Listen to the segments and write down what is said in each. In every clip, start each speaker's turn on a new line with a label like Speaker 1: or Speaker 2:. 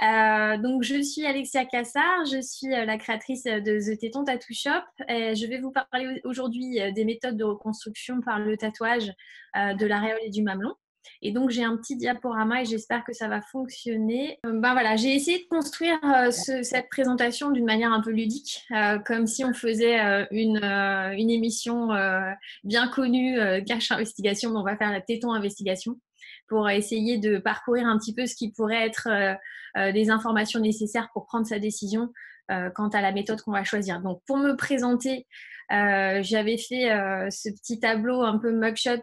Speaker 1: Donc, je suis Alexia Cassard, je suis la créatrice de The Téton Tattoo Shop. Et je vais vous parler aujourd'hui des méthodes de reconstruction par le tatouage de l'aréole et du mamelon. Et donc, j'ai un petit diaporama et j'espère que ça va fonctionner. Voilà, j'ai essayé de construire cette présentation d'une manière un peu ludique, comme si on faisait une émission bien connue, Cache Investigation, mais on va faire la Téton Investigation pour essayer de parcourir un petit peu ce qui pourrait être des informations nécessaires pour prendre sa décision quant à la méthode qu'on va choisir. Donc, pour me présenter, j'avais fait ce petit tableau un peu mugshot.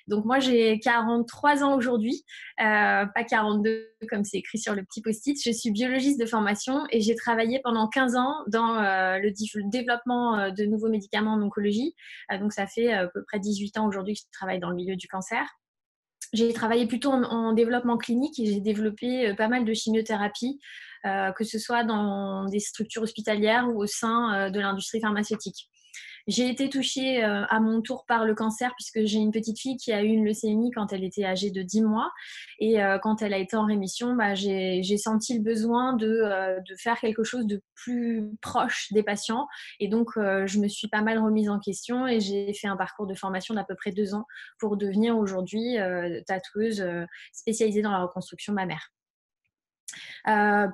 Speaker 1: Donc, moi, j'ai 43 ans aujourd'hui, pas 42 comme c'est écrit sur le petit post-it. Je suis biologiste de formation et j'ai travaillé pendant 15 ans dans le développement de nouveaux médicaments en oncologie. Donc, ça fait à peu près 18 ans aujourd'hui que je travaille dans le milieu du cancer. J'ai travaillé plutôt en développement clinique et j'ai développé pas mal de chimiothérapie, que ce soit dans des structures hospitalières ou au sein de l'industrie pharmaceutique. J'ai été touchée à mon tour par le cancer puisque j'ai une petite fille qui a eu une leucémie quand elle était âgée de 10 mois. Et quand elle a été en rémission, j'ai senti le besoin de faire quelque chose de plus proche des patients. Et donc, je me suis pas mal remise en question et j'ai fait un parcours de formation d'à peu près 2 ans pour devenir aujourd'hui tatoueuse spécialisée dans la reconstruction mammaire.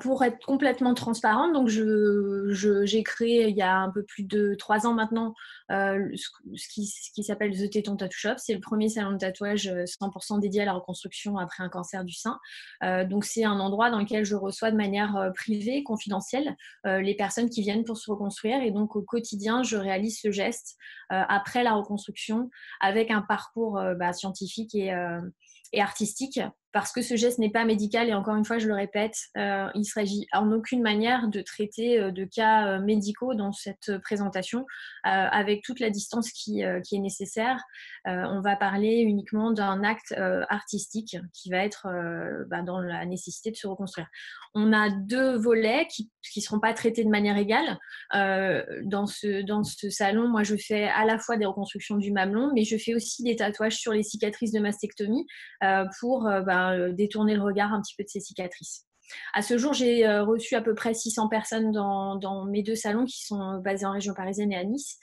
Speaker 1: Pour être complètement transparente, donc j'ai créé il y a un peu plus de 3 ans maintenant ce qui s'appelle The Téton Tattoo Shop. C'est le premier salon de tatouage 100% dédié à la reconstruction après un cancer du sein. Donc c'est un endroit dans lequel je reçois de manière privée, confidentielle, les personnes qui viennent pour se reconstruire. Et donc au quotidien, je réalise ce geste après la reconstruction avec un parcours scientifique et artistique, parce que ce geste n'est pas médical et encore une fois je le répète, il ne s'agit en aucune manière de traiter de cas médicaux dans cette présentation, avec toute la distance qui est nécessaire. On va parler uniquement d'un acte artistique qui va être dans la nécessité de se reconstruire. On a 2 volets qui ne seront pas traités de manière égale. Dans ce salon, moi je fais à la fois des reconstructions du mamelon, mais je fais aussi des tatouages sur les cicatrices de mastectomie pour détourner le regard un petit peu de ces cicatrices. À ce jour, j'ai reçu à peu près 600 personnes dans mes 2 salons qui sont basés en région parisienne et à Nice.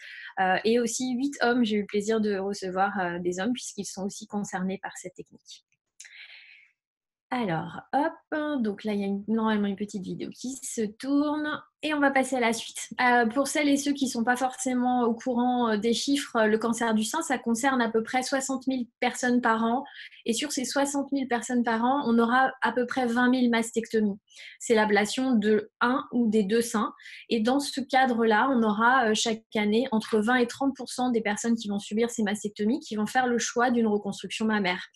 Speaker 1: Et aussi 8 hommes. J'ai eu le plaisir de recevoir des hommes puisqu'ils sont aussi concernés par cette technique. Alors, hop, donc là, il y a normalement une petite vidéo qui se tourne et on va passer à la suite. Pour celles et ceux qui ne sont pas forcément au courant des chiffres, le cancer du sein, ça concerne à peu près 60 000 personnes par an. Et sur ces 60 000 personnes par an, on aura à peu près 20 000 mastectomies. C'est l'ablation de un ou des 2 seins. Et dans ce cadre-là, on aura chaque année entre 20 et 30% des personnes qui vont subir ces mastectomies qui vont faire le choix d'une reconstruction mammaire.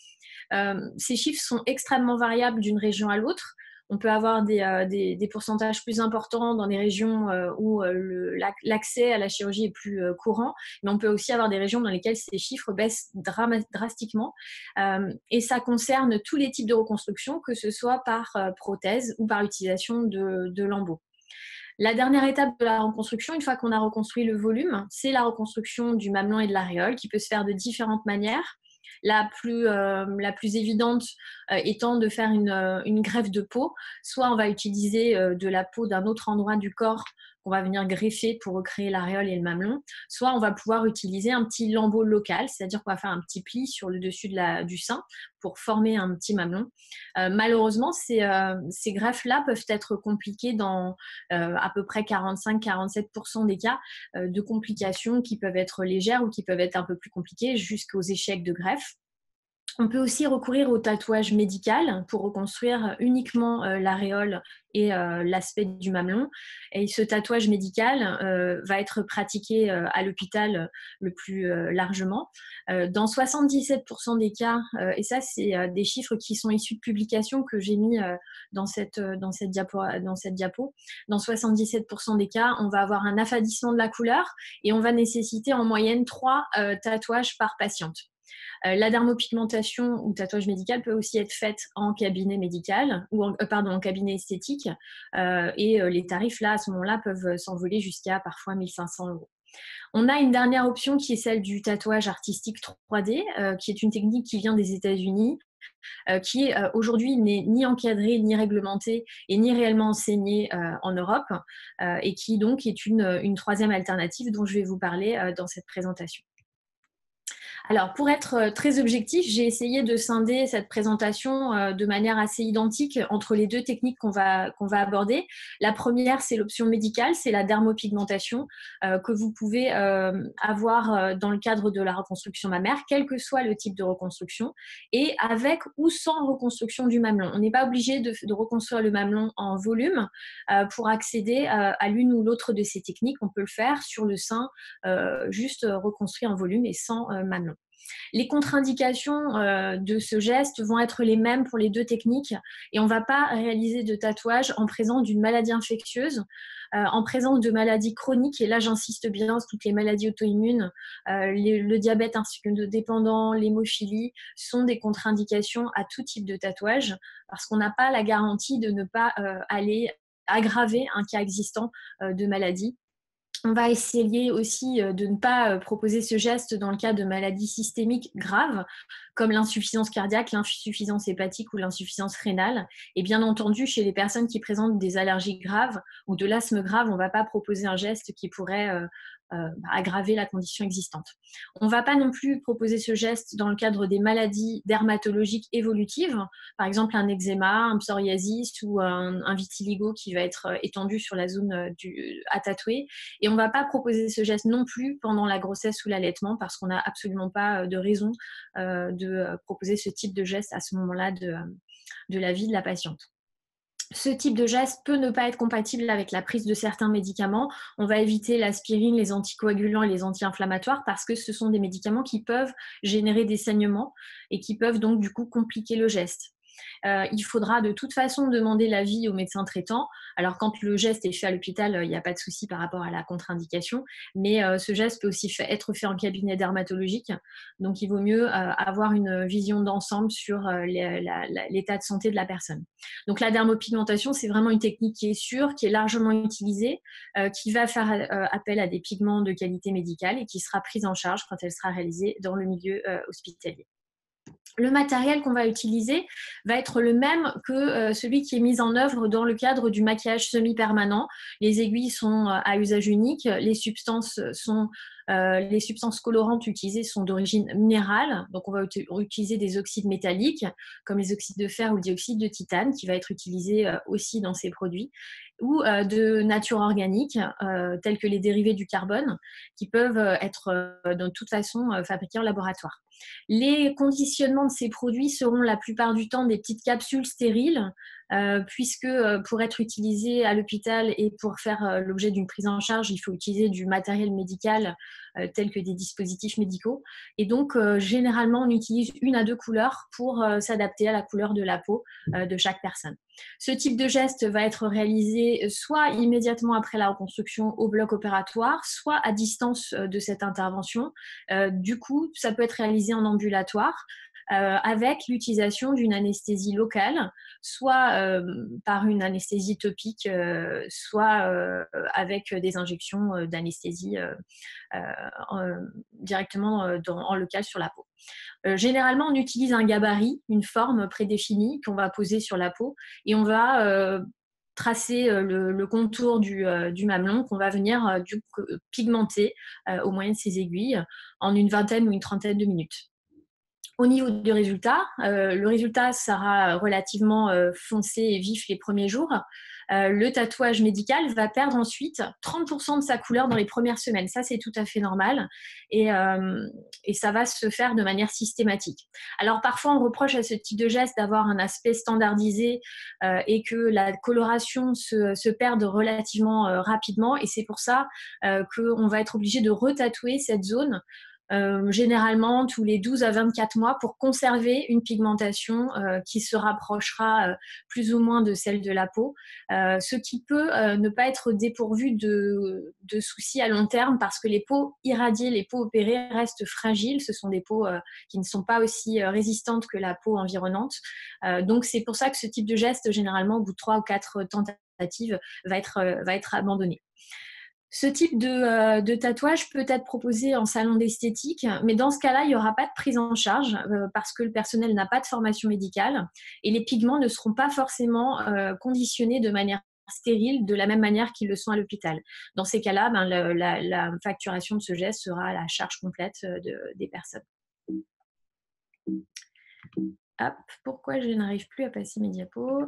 Speaker 1: Ces chiffres sont extrêmement variables d'une région à l'autre. On peut avoir des pourcentages plus importants dans des régions où l'accès à la chirurgie est plus courant, mais on peut aussi avoir des régions dans lesquelles ces chiffres baissent drastiquement. Et ça concerne tous les types de reconstruction, que ce soit par prothèse ou par utilisation de lambeaux. La dernière étape de la reconstruction, une fois qu'on a reconstruit le volume, c'est la reconstruction du mamelon et de l'aréole qui peut se faire de différentes manières. La plus évidente étant de faire une greffe de peau. Soit on va utiliser de la peau d'un autre endroit du corps qu'on va venir greffer pour recréer l'aréole et le mamelon. Soit on va pouvoir utiliser un petit lambeau local, c'est-à-dire qu'on va faire un petit pli sur le dessus du sein pour former un petit mamelon. Malheureusement, ces greffes-là peuvent être compliquées dans à peu près 45-47% des cas de complications qui peuvent être légères ou qui peuvent être un peu plus compliquées jusqu'aux échecs de greffe. On peut aussi recourir au tatouage médical pour reconstruire uniquement l'aréole et l'aspect du mamelon. Et ce tatouage médical va être pratiqué à l'hôpital le plus largement. Dans 77% des cas, et ça c'est des chiffres qui sont issus de publications que j'ai mis dans cette diapo, dans 77% des cas, on va avoir un affadissement de la couleur et on va nécessiter en moyenne 3 tatouages par patiente. La dermopigmentation ou tatouage médical peut aussi être faite en cabinet médical ou en cabinet esthétique et les tarifs là à ce moment-là peuvent s'envoler jusqu'à parfois 1 500 €. On a une dernière option qui est celle du tatouage artistique 3D qui est une technique qui vient des États-Unis qui aujourd'hui n'est ni encadré, ni réglementé et ni réellement enseigné en Europe, et qui donc est une troisième alternative dont je vais vous parler dans cette présentation. Alors, pour être très objectif, j'ai essayé de scinder cette présentation de manière assez identique entre les deux techniques qu'on va aborder. La première, c'est l'option médicale, c'est la dermopigmentation que vous pouvez avoir dans le cadre de la reconstruction mammaire, quel que soit le type de reconstruction, et avec ou sans reconstruction du mamelon. On n'est pas obligé de reconstruire le mamelon en volume pour accéder à l'une ou l'autre de ces techniques. On peut le faire sur le sein, juste reconstruit en volume et sans mamelon. Les contre-indications de ce geste vont être les mêmes pour les deux techniques et on ne va pas réaliser de tatouage en présence d'une maladie infectieuse, en présence de maladies chroniques, et là j'insiste bien sur toutes les maladies auto-immunes, le diabète ainsi que de dépendants, l'hémophilie sont des contre-indications à tout type de tatouage parce qu'on n'a pas la garantie de ne pas aller aggraver un cas existant de maladie. On va essayer aussi de ne pas proposer ce geste dans le cas de maladies systémiques graves, comme l'insuffisance cardiaque, l'insuffisance hépatique ou l'insuffisance rénale. Et bien entendu, chez les personnes qui présentent des allergies graves ou de l'asthme grave, on ne va pas proposer un geste qui pourrait aggraver la condition existante. On ne va pas non plus proposer ce geste dans le cadre des maladies dermatologiques évolutives, par exemple un eczéma, un psoriasis ou un vitiligo qui va être étendu sur la zone à tatouer. Et on ne va pas proposer ce geste non plus pendant la grossesse ou l'allaitement parce qu'on n'a absolument pas de raison de proposer ce type de geste à ce moment-là de la vie de la patiente. Ce type de geste peut ne pas être compatible avec la prise de certains médicaments. On va éviter l'aspirine, les anticoagulants et les anti-inflammatoires parce que ce sont des médicaments qui peuvent générer des saignements et qui peuvent donc du coup compliquer le geste. Il faudra de toute façon demander l'avis au médecin traitant. Alors quand le geste est fait à l'hôpital, il n'y a pas de souci par rapport à la contre-indication, mais ce geste peut aussi être fait en cabinet dermatologique. Donc il vaut mieux avoir une vision d'ensemble sur l'état de santé de la personne. Donc la dermopigmentation, c'est vraiment une technique qui est sûre, qui est largement utilisée, qui va faire appel à des pigments de qualité médicale et qui sera prise en charge quand elle sera réalisée dans le milieu hospitalier. Le matériel qu'on va utiliser va être le même que celui qui est mis en œuvre dans le cadre du maquillage semi-permanent. Les aiguilles sont à usage unique, les substances colorantes utilisées sont d'origine minérale, donc on va utiliser des oxydes métalliques comme les oxydes de fer ou le dioxyde de titane qui va être utilisé aussi dans ces produits, ou de nature organique tels que les dérivés du carbone qui peuvent être de toute façon fabriqués en laboratoire. Les conditionnements de ces produits seront la plupart du temps des petites capsules stériles puisque pour être utilisé à l'hôpital et pour faire l'objet d'une prise en charge, il faut utiliser du matériel médical tel que des dispositifs médicaux. Et donc, généralement, on utilise 1 à 2 couleurs pour s'adapter à la couleur de la peau de chaque personne. Ce type de geste va être réalisé soit immédiatement après la reconstruction au bloc opératoire, soit à distance de cette intervention. Du coup, ça peut être réalisé en ambulatoire avec l'utilisation d'une anesthésie locale, soit par une anesthésie topique, soit avec des injections d'anesthésie directement en local sur la peau. Généralement, on utilise un gabarit, une forme prédéfinie qu'on va poser sur la peau et on va tracer le contour du mamelon qu'on va venir pigmenter au moyen de ces aiguilles en une vingtaine ou une trentaine de minutes. Au niveau du résultat, le résultat sera relativement foncé et vif les premiers jours. Le tatouage médical va perdre ensuite 30% de sa couleur dans les premières semaines. Ça, c'est tout à fait normal et ça va se faire de manière systématique. Alors, parfois, on reproche à ce type de geste d'avoir un aspect standardisé et que la coloration se perde relativement rapidement et c'est pour ça qu'on va être obligé de retatouer cette zone généralement tous les 12 à 24 mois pour conserver une pigmentation qui se rapprochera plus ou moins de celle de la peau, ce qui peut ne pas être dépourvu de soucis à long terme parce que les peaux irradiées, les peaux opérées restent fragiles. Ce sont des peaux qui ne sont pas aussi résistantes que la peau environnante. Donc c'est pour ça que ce type de geste, généralement, au bout de 3 ou 4 tentatives, va être abandonné. Ce type de tatouage peut être proposé en salon d'esthétique, mais dans ce cas-là, il n'y aura pas de prise en charge parce que le personnel n'a pas de formation médicale et les pigments ne seront pas forcément conditionnés de manière stérile de la même manière qu'ils le sont à l'hôpital. Dans ces cas-là, ben, la facturation de ce geste sera à la charge complète des personnes. Hop, pourquoi je n'arrive plus à passer mes diapos?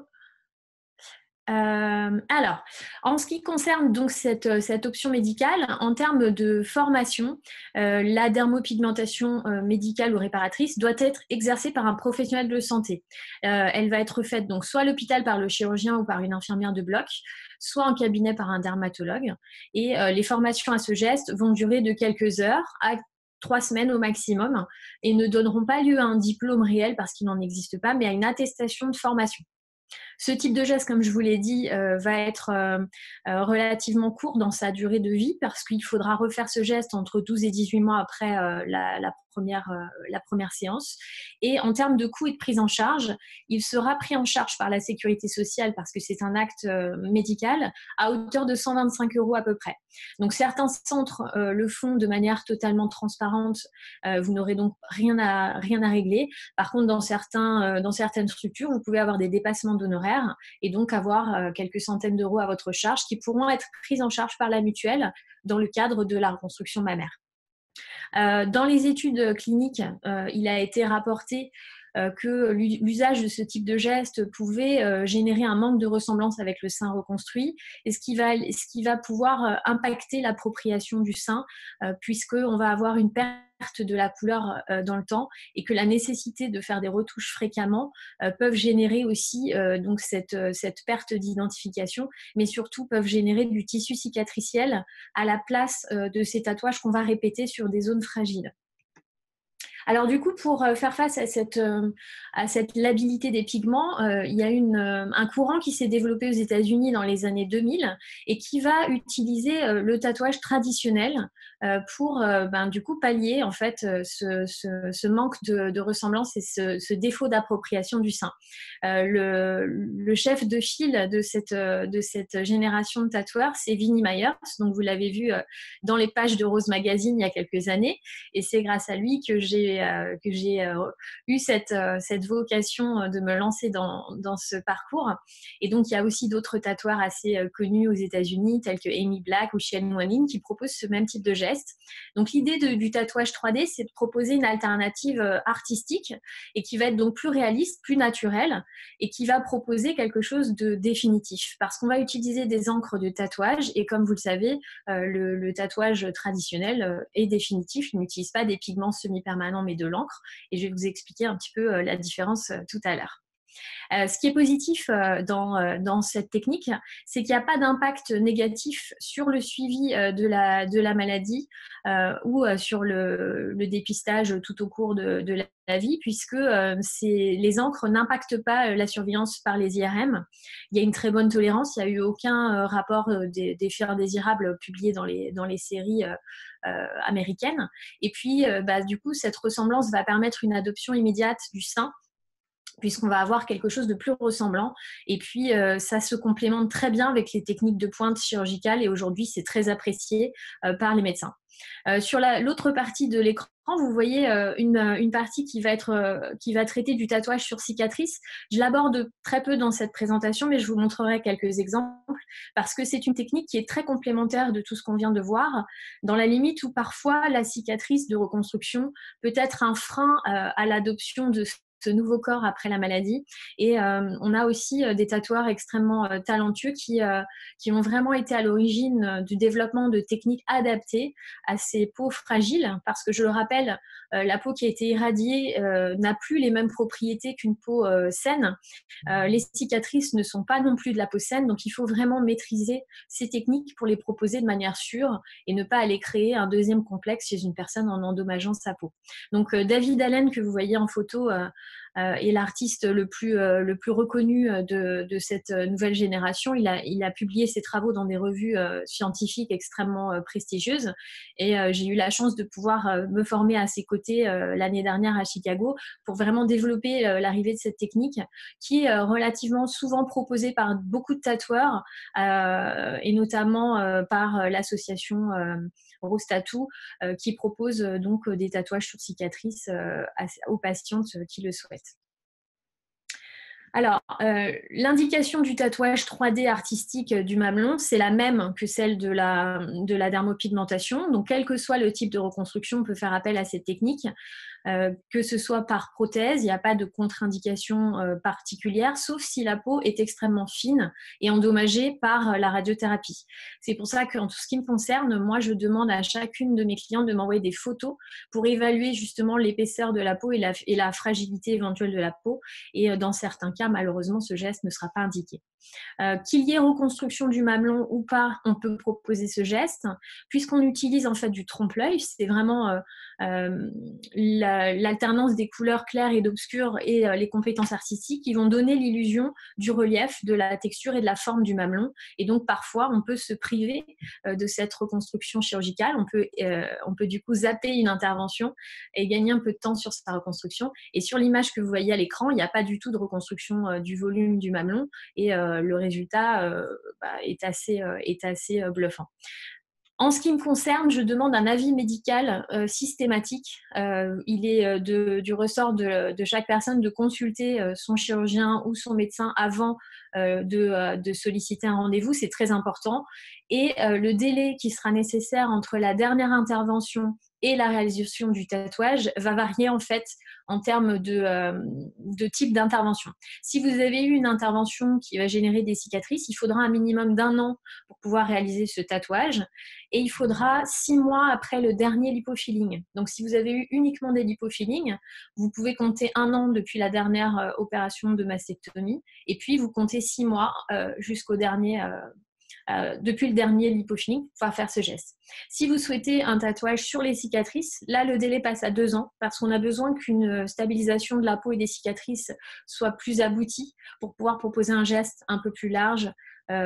Speaker 1: Alors, en ce qui concerne donc cette option médicale, en termes de formation, la dermopigmentation médicale ou réparatrice doit être exercée par un professionnel de santé. Elle va être faite donc soit à l'hôpital par le chirurgien ou par une infirmière de bloc, soit en cabinet par un dermatologue. Et les formations à ce geste vont durer de quelques heures à 3 semaines au maximum et ne donneront pas lieu à un diplôme réel parce qu'il n'en existe pas, mais à une attestation de formation. Ce type de geste, comme je vous l'ai dit, va être relativement court dans sa durée de vie parce qu'il faudra refaire ce geste entre 12 et 18 mois après la première séance. Et en termes de coûts et de prise en charge, il sera pris en charge par la sécurité sociale parce que c'est un acte médical à hauteur de 125 € à peu près. Donc certains centres le font de manière totalement transparente, vous n'aurez donc rien à régler. Par contre, dans certaines structures, vous pouvez avoir des dépassements d'honoraires et donc avoir quelques centaines d'euros à votre charge qui pourront être prises en charge par la mutuelle dans le cadre de la reconstruction mammaire. Dans les études cliniques, il a été rapporté que l'usage de ce type de geste pouvait générer un manque de ressemblance avec le sein reconstruit, et ce qui va pouvoir impacter l'appropriation du sein, puisqu'on va avoir une perte de la couleur dans le temps et que la nécessité de faire des retouches fréquemment peuvent générer aussi donc cette perte d'identification, mais surtout peuvent générer du tissu cicatriciel à la place de ces tatouages qu'on va répéter sur des zones fragiles. Alors du coup, pour faire face à cette labilité des pigments, il y a un courant qui s'est développé aux États-Unis dans les années 2000 et qui va utiliser le tatouage traditionnel pour du coup pallier en fait ce manque de ressemblance et ce défaut d'appropriation du sein. Le chef de file de cette génération de tatoueurs, c'est Vinnie Myers, donc vous l'avez vu dans les pages de Rose Magazine il y a quelques années, et c'est grâce à lui que j'ai eu cette vocation de me lancer dans ce parcours. Et donc, il y a aussi d'autres tatoueurs assez connus aux États-Unis, tels que Amy Black ou Cheyenne Wanlin, qui proposent ce même type de geste. Donc, l'idée du tatouage 3D, c'est de proposer une alternative artistique et qui va être donc plus réaliste, plus naturelle, et qui va proposer quelque chose de définitif. Parce qu'on va utiliser des encres de tatouage, et comme vous le savez, le tatouage traditionnel est définitif. Il n'utilise pas des pigments semi-permanents, mais de l'encre. Et je vais vous expliquer un petit peu la différence tout à l'heure. Ce qui est positif dans cette technique, c'est qu'il n'y a pas d'impact négatif sur le suivi de la maladie ou sur le dépistage tout au cours de la vie, puisque les encres n'impactent pas la surveillance par les IRM. Il y a une très bonne tolérance, il n'y a eu aucun rapport d'effets indésirables publié dans les séries américaines. Et puis, du coup, cette ressemblance va permettre une adoption immédiate du sein, puisqu'on va avoir quelque chose de plus ressemblant. Et puis, ça se complémente très bien avec les techniques de pointe chirurgicales et aujourd'hui, c'est très apprécié par les médecins. Sur l'autre partie de l'écran, vous voyez une partie qui va traiter du tatouage sur cicatrice. Je l'aborde très peu dans cette présentation, mais je vous montrerai quelques exemples parce que c'est une technique qui est très complémentaire de tout ce qu'on vient de voir, dans la limite où parfois la cicatrice de reconstruction peut être un frein à l'adoption de ce nouveau corps après la maladie. Et on a aussi des tatoueurs extrêmement talentueux qui ont vraiment été à l'origine du développement de techniques adaptées à ces peaux fragiles, parce que je le rappelle, la peau qui a été irradiée n'a plus les mêmes propriétés qu'une peau saine. Les cicatrices ne sont pas non plus de la peau saine, donc il faut vraiment maîtriser ces techniques pour les proposer de manière sûre et ne pas aller créer un deuxième complexe chez une personne en endommageant sa peau. Donc David Allen, que vous voyez en photo est l'artiste le plus reconnu de cette nouvelle génération. Il a publié ses travaux dans des revues scientifiques extrêmement prestigieuses et j'ai eu la chance de pouvoir me former à ses côtés l'année dernière à Chicago pour vraiment développer l'arrivée de cette technique qui est relativement souvent proposée par beaucoup de tatoueurs et notamment par l'association Rose Tattoo qui propose donc des tatouages sur cicatrices aux patientes qui le souhaitent. Alors, l'indication du tatouage 3D artistique du mamelon, c'est la même que celle de la dermopigmentation. Donc, quel que soit le type de reconstruction, on peut faire appel à cette technique. Que ce soit par prothèse, il n'y a pas de contre-indication particulière, sauf si la peau est extrêmement fine et endommagée par la radiothérapie. C'est pour ça qu'en tout ce qui me concerne, moi, je demande à chacune de mes clientes de m'envoyer des photos pour évaluer justement l'épaisseur de la peau et la fragilité éventuelle de la peau. Et dans certains cas, malheureusement, ce geste ne sera pas indiqué. Qu'il y ait reconstruction du mamelon ou pas, on peut proposer ce geste, puisqu'on utilise en fait du trompe-l'œil. C'est vraiment l'alternance des couleurs claires et d'obscures et les compétences artistiques qui vont donner l'illusion du relief, de la texture et de la forme du mamelon. Et donc parfois, on peut se priver de cette reconstruction chirurgicale. On peut du coup zapper une intervention et gagner un peu de temps sur sa reconstruction. Et sur l'image que vous voyez à l'écran, il n'y a pas du tout de reconstruction du volume du mamelon et le résultat est assez bluffant. En ce qui me concerne, je demande un avis médical systématique. Il est du ressort de chaque personne de consulter son chirurgien ou son médecin avant de solliciter un rendez-vous. C'est très important. Et le délai qui sera nécessaire entre la dernière intervention et la réalisation du tatouage va varier en fait en termes de type d'intervention. Si vous avez eu une intervention qui va générer des cicatrices, il faudra un minimum d'1 an pour pouvoir réaliser ce tatouage et il faudra 6 mois après le dernier lipofilling. Donc si vous avez eu uniquement des lipofillings, vous pouvez compter 1 an depuis la dernière opération de mastectomie et puis vous comptez 6 mois jusqu'au dernier depuis le dernier lipofilling pour pouvoir faire ce geste. Si vous souhaitez un tatouage sur les cicatrices, là le délai passe à 2 ans parce qu'on a besoin qu'une stabilisation de la peau et des cicatrices soit plus aboutie pour pouvoir proposer un geste un peu plus large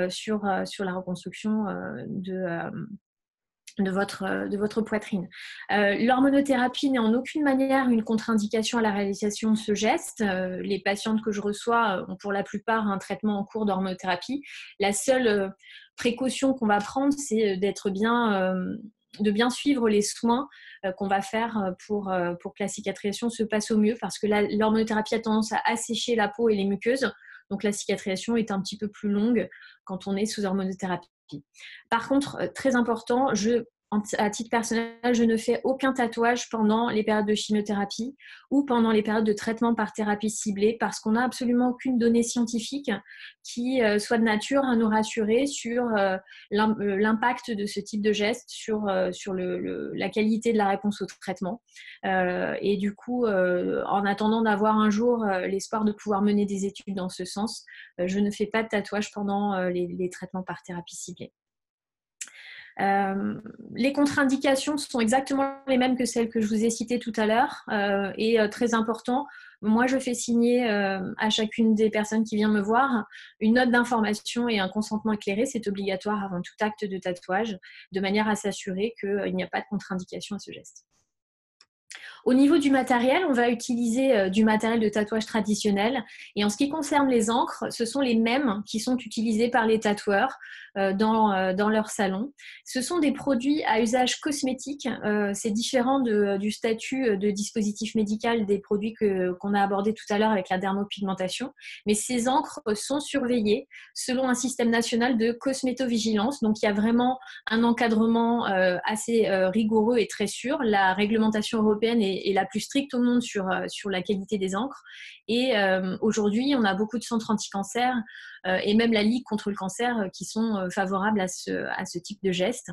Speaker 1: sur la reconstruction de votre poitrine. L'hormonothérapie n'est en aucune manière une contre-indication à la réalisation de ce geste. Les patientes que je reçois ont pour la plupart un traitement en cours d'hormonothérapie. La seule précaution qu'on va prendre, c'est de bien suivre les soins qu'on va faire pour que la cicatrisation se passe au mieux parce que l'hormonothérapie a tendance à assécher la peau et les muqueuses. Donc la cicatrisation est un petit peu plus longue quand on est sous hormonothérapie. Par contre, très important, à titre personnel, je ne fais aucun tatouage pendant les périodes de chimiothérapie ou pendant les périodes de traitement par thérapie ciblée parce qu'on n'a absolument aucune donnée scientifique qui soit de nature à nous rassurer sur l'impact de ce type de geste sur la qualité de la réponse au traitement. Et du coup, en attendant d'avoir un jour l'espoir de pouvoir mener des études dans ce sens, je ne fais pas de tatouage pendant les traitements par thérapie ciblée. Les contre-indications sont exactement les mêmes que celles que je vous ai citées tout à l'heure et très important, moi je fais signer à chacune des personnes qui vient me voir une note d'information et un consentement éclairé, c'est obligatoire avant tout acte de tatouage, de manière à s'assurer qu'il n'y a pas de contre-indication à ce geste. Au niveau du matériel, on va utiliser du matériel de tatouage traditionnel. Et en ce qui concerne les encres, ce sont les mêmes qui sont utilisés par les tatoueurs dans leur salon. Ce sont des produits à usage cosmétique. C'est différent du statut de dispositif médical des produits qu'on a abordés tout à l'heure avec la dermopigmentation. Mais ces encres sont surveillées selon un système national de cosmétovigilance. Donc, il y a vraiment un encadrement assez rigoureux et très sûr. La réglementation européenne est la plus stricte au monde sur la qualité des encres. Et aujourd'hui, on a beaucoup de centres anti-cancer et même la Ligue contre le cancer qui sont favorables à ce type de geste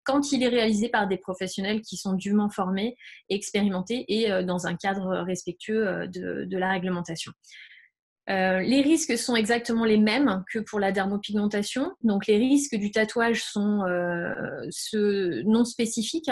Speaker 1: quand il est réalisé par des professionnels qui sont dûment formés, expérimentés et dans un cadre respectueux de la réglementation. Les risques sont exactement les mêmes que pour la dermopigmentation. Donc, les risques du tatouage sont non spécifiques,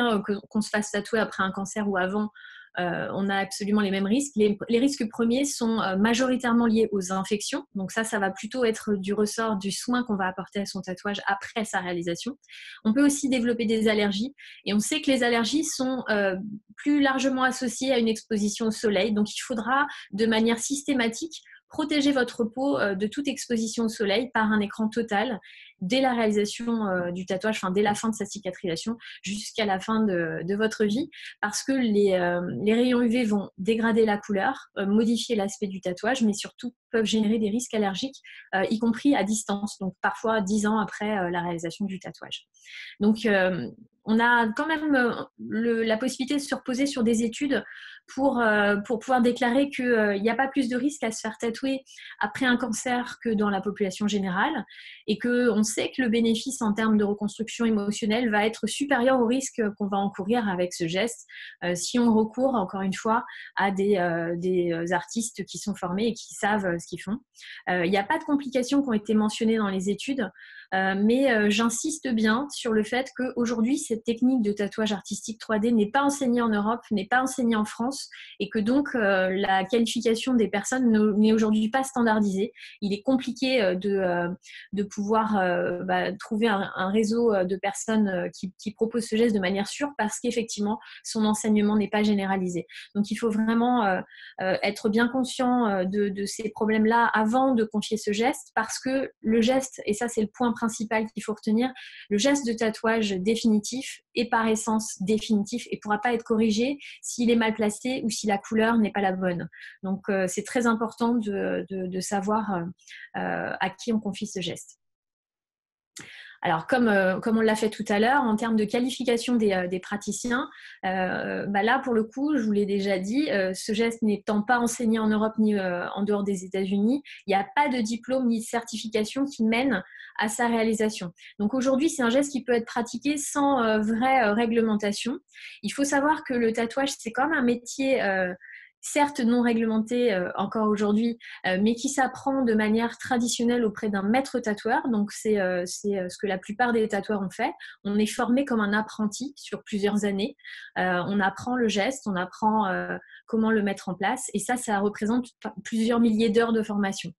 Speaker 1: qu'on se fasse tatouer après un cancer ou avant. on a absolument les mêmes risques. Les risques premiers sont majoritairement liés aux infections. Donc ça va plutôt être du ressort du soin qu'on va apporter à son tatouage après sa réalisation. On peut aussi développer des allergies. Et on sait que les allergies sont plus largement associées à une exposition au soleil. Donc il faudra de manière systématique protéger votre peau de toute exposition au soleil par un écran total dès la réalisation du tatouage, enfin dès la fin de sa cicatrisation jusqu'à la fin de votre vie, parce que les rayons UV vont dégrader la couleur, modifier l'aspect du tatouage, mais surtout peuvent générer des risques allergiques, y compris à distance, donc parfois 10 ans après la réalisation du tatouage. Donc, on a quand même la possibilité de se reposer sur des études pour pouvoir déclarer qu'il n'y a pas plus de risque à se faire tatouer après un cancer que dans la population générale, et qu'on sait que le bénéfice en termes de reconstruction émotionnelle va être supérieur au risque qu'on va encourir avec ce geste si on recourt, encore une fois, à des artistes qui sont formés et qui savent ce qu'ils font. Il n'y a pas de complications qui ont été mentionnées dans les études, mais j'insiste bien sur le fait qu'aujourd'hui, cette technique de tatouage artistique 3D n'est pas enseignée en Europe, n'est pas enseignée en France, et que donc la qualification des personnes n'est aujourd'hui pas standardisée. Il est compliqué de pouvoir trouver un réseau de personnes qui proposent ce geste de manière sûre, parce qu'effectivement, son enseignement n'est pas généralisé. Donc, il faut vraiment être bien conscient de ces problèmes-là avant de confier ce geste, parce que le geste, et ça c'est le point principal qu'il faut retenir, le geste de tatouage définitif est par essence définitif et ne pourra pas être corrigé s'il est mal placé ou si la couleur n'est pas la bonne. Donc c'est très important de savoir à qui on confie ce geste. Alors, comme on l'a fait tout à l'heure, en termes de qualification des praticiens, là, pour le coup, je vous l'ai déjà dit, ce geste n'étant pas enseigné en Europe ni en dehors des États-Unis, il n'y a pas de diplôme ni de certification qui mène à sa réalisation. Donc aujourd'hui, c'est un geste qui peut être pratiqué sans vraie réglementation. Il faut savoir que le tatouage, c'est quand même un métier certes non réglementé encore aujourd'hui, mais qui s'apprend de manière traditionnelle auprès d'un maître tatoueur. Donc, c'est ce que la plupart des tatoueurs ont fait. On est formé comme un apprenti sur plusieurs années. On apprend le geste, on apprend comment le mettre en place. Et ça représente plusieurs milliers d'heures de formation.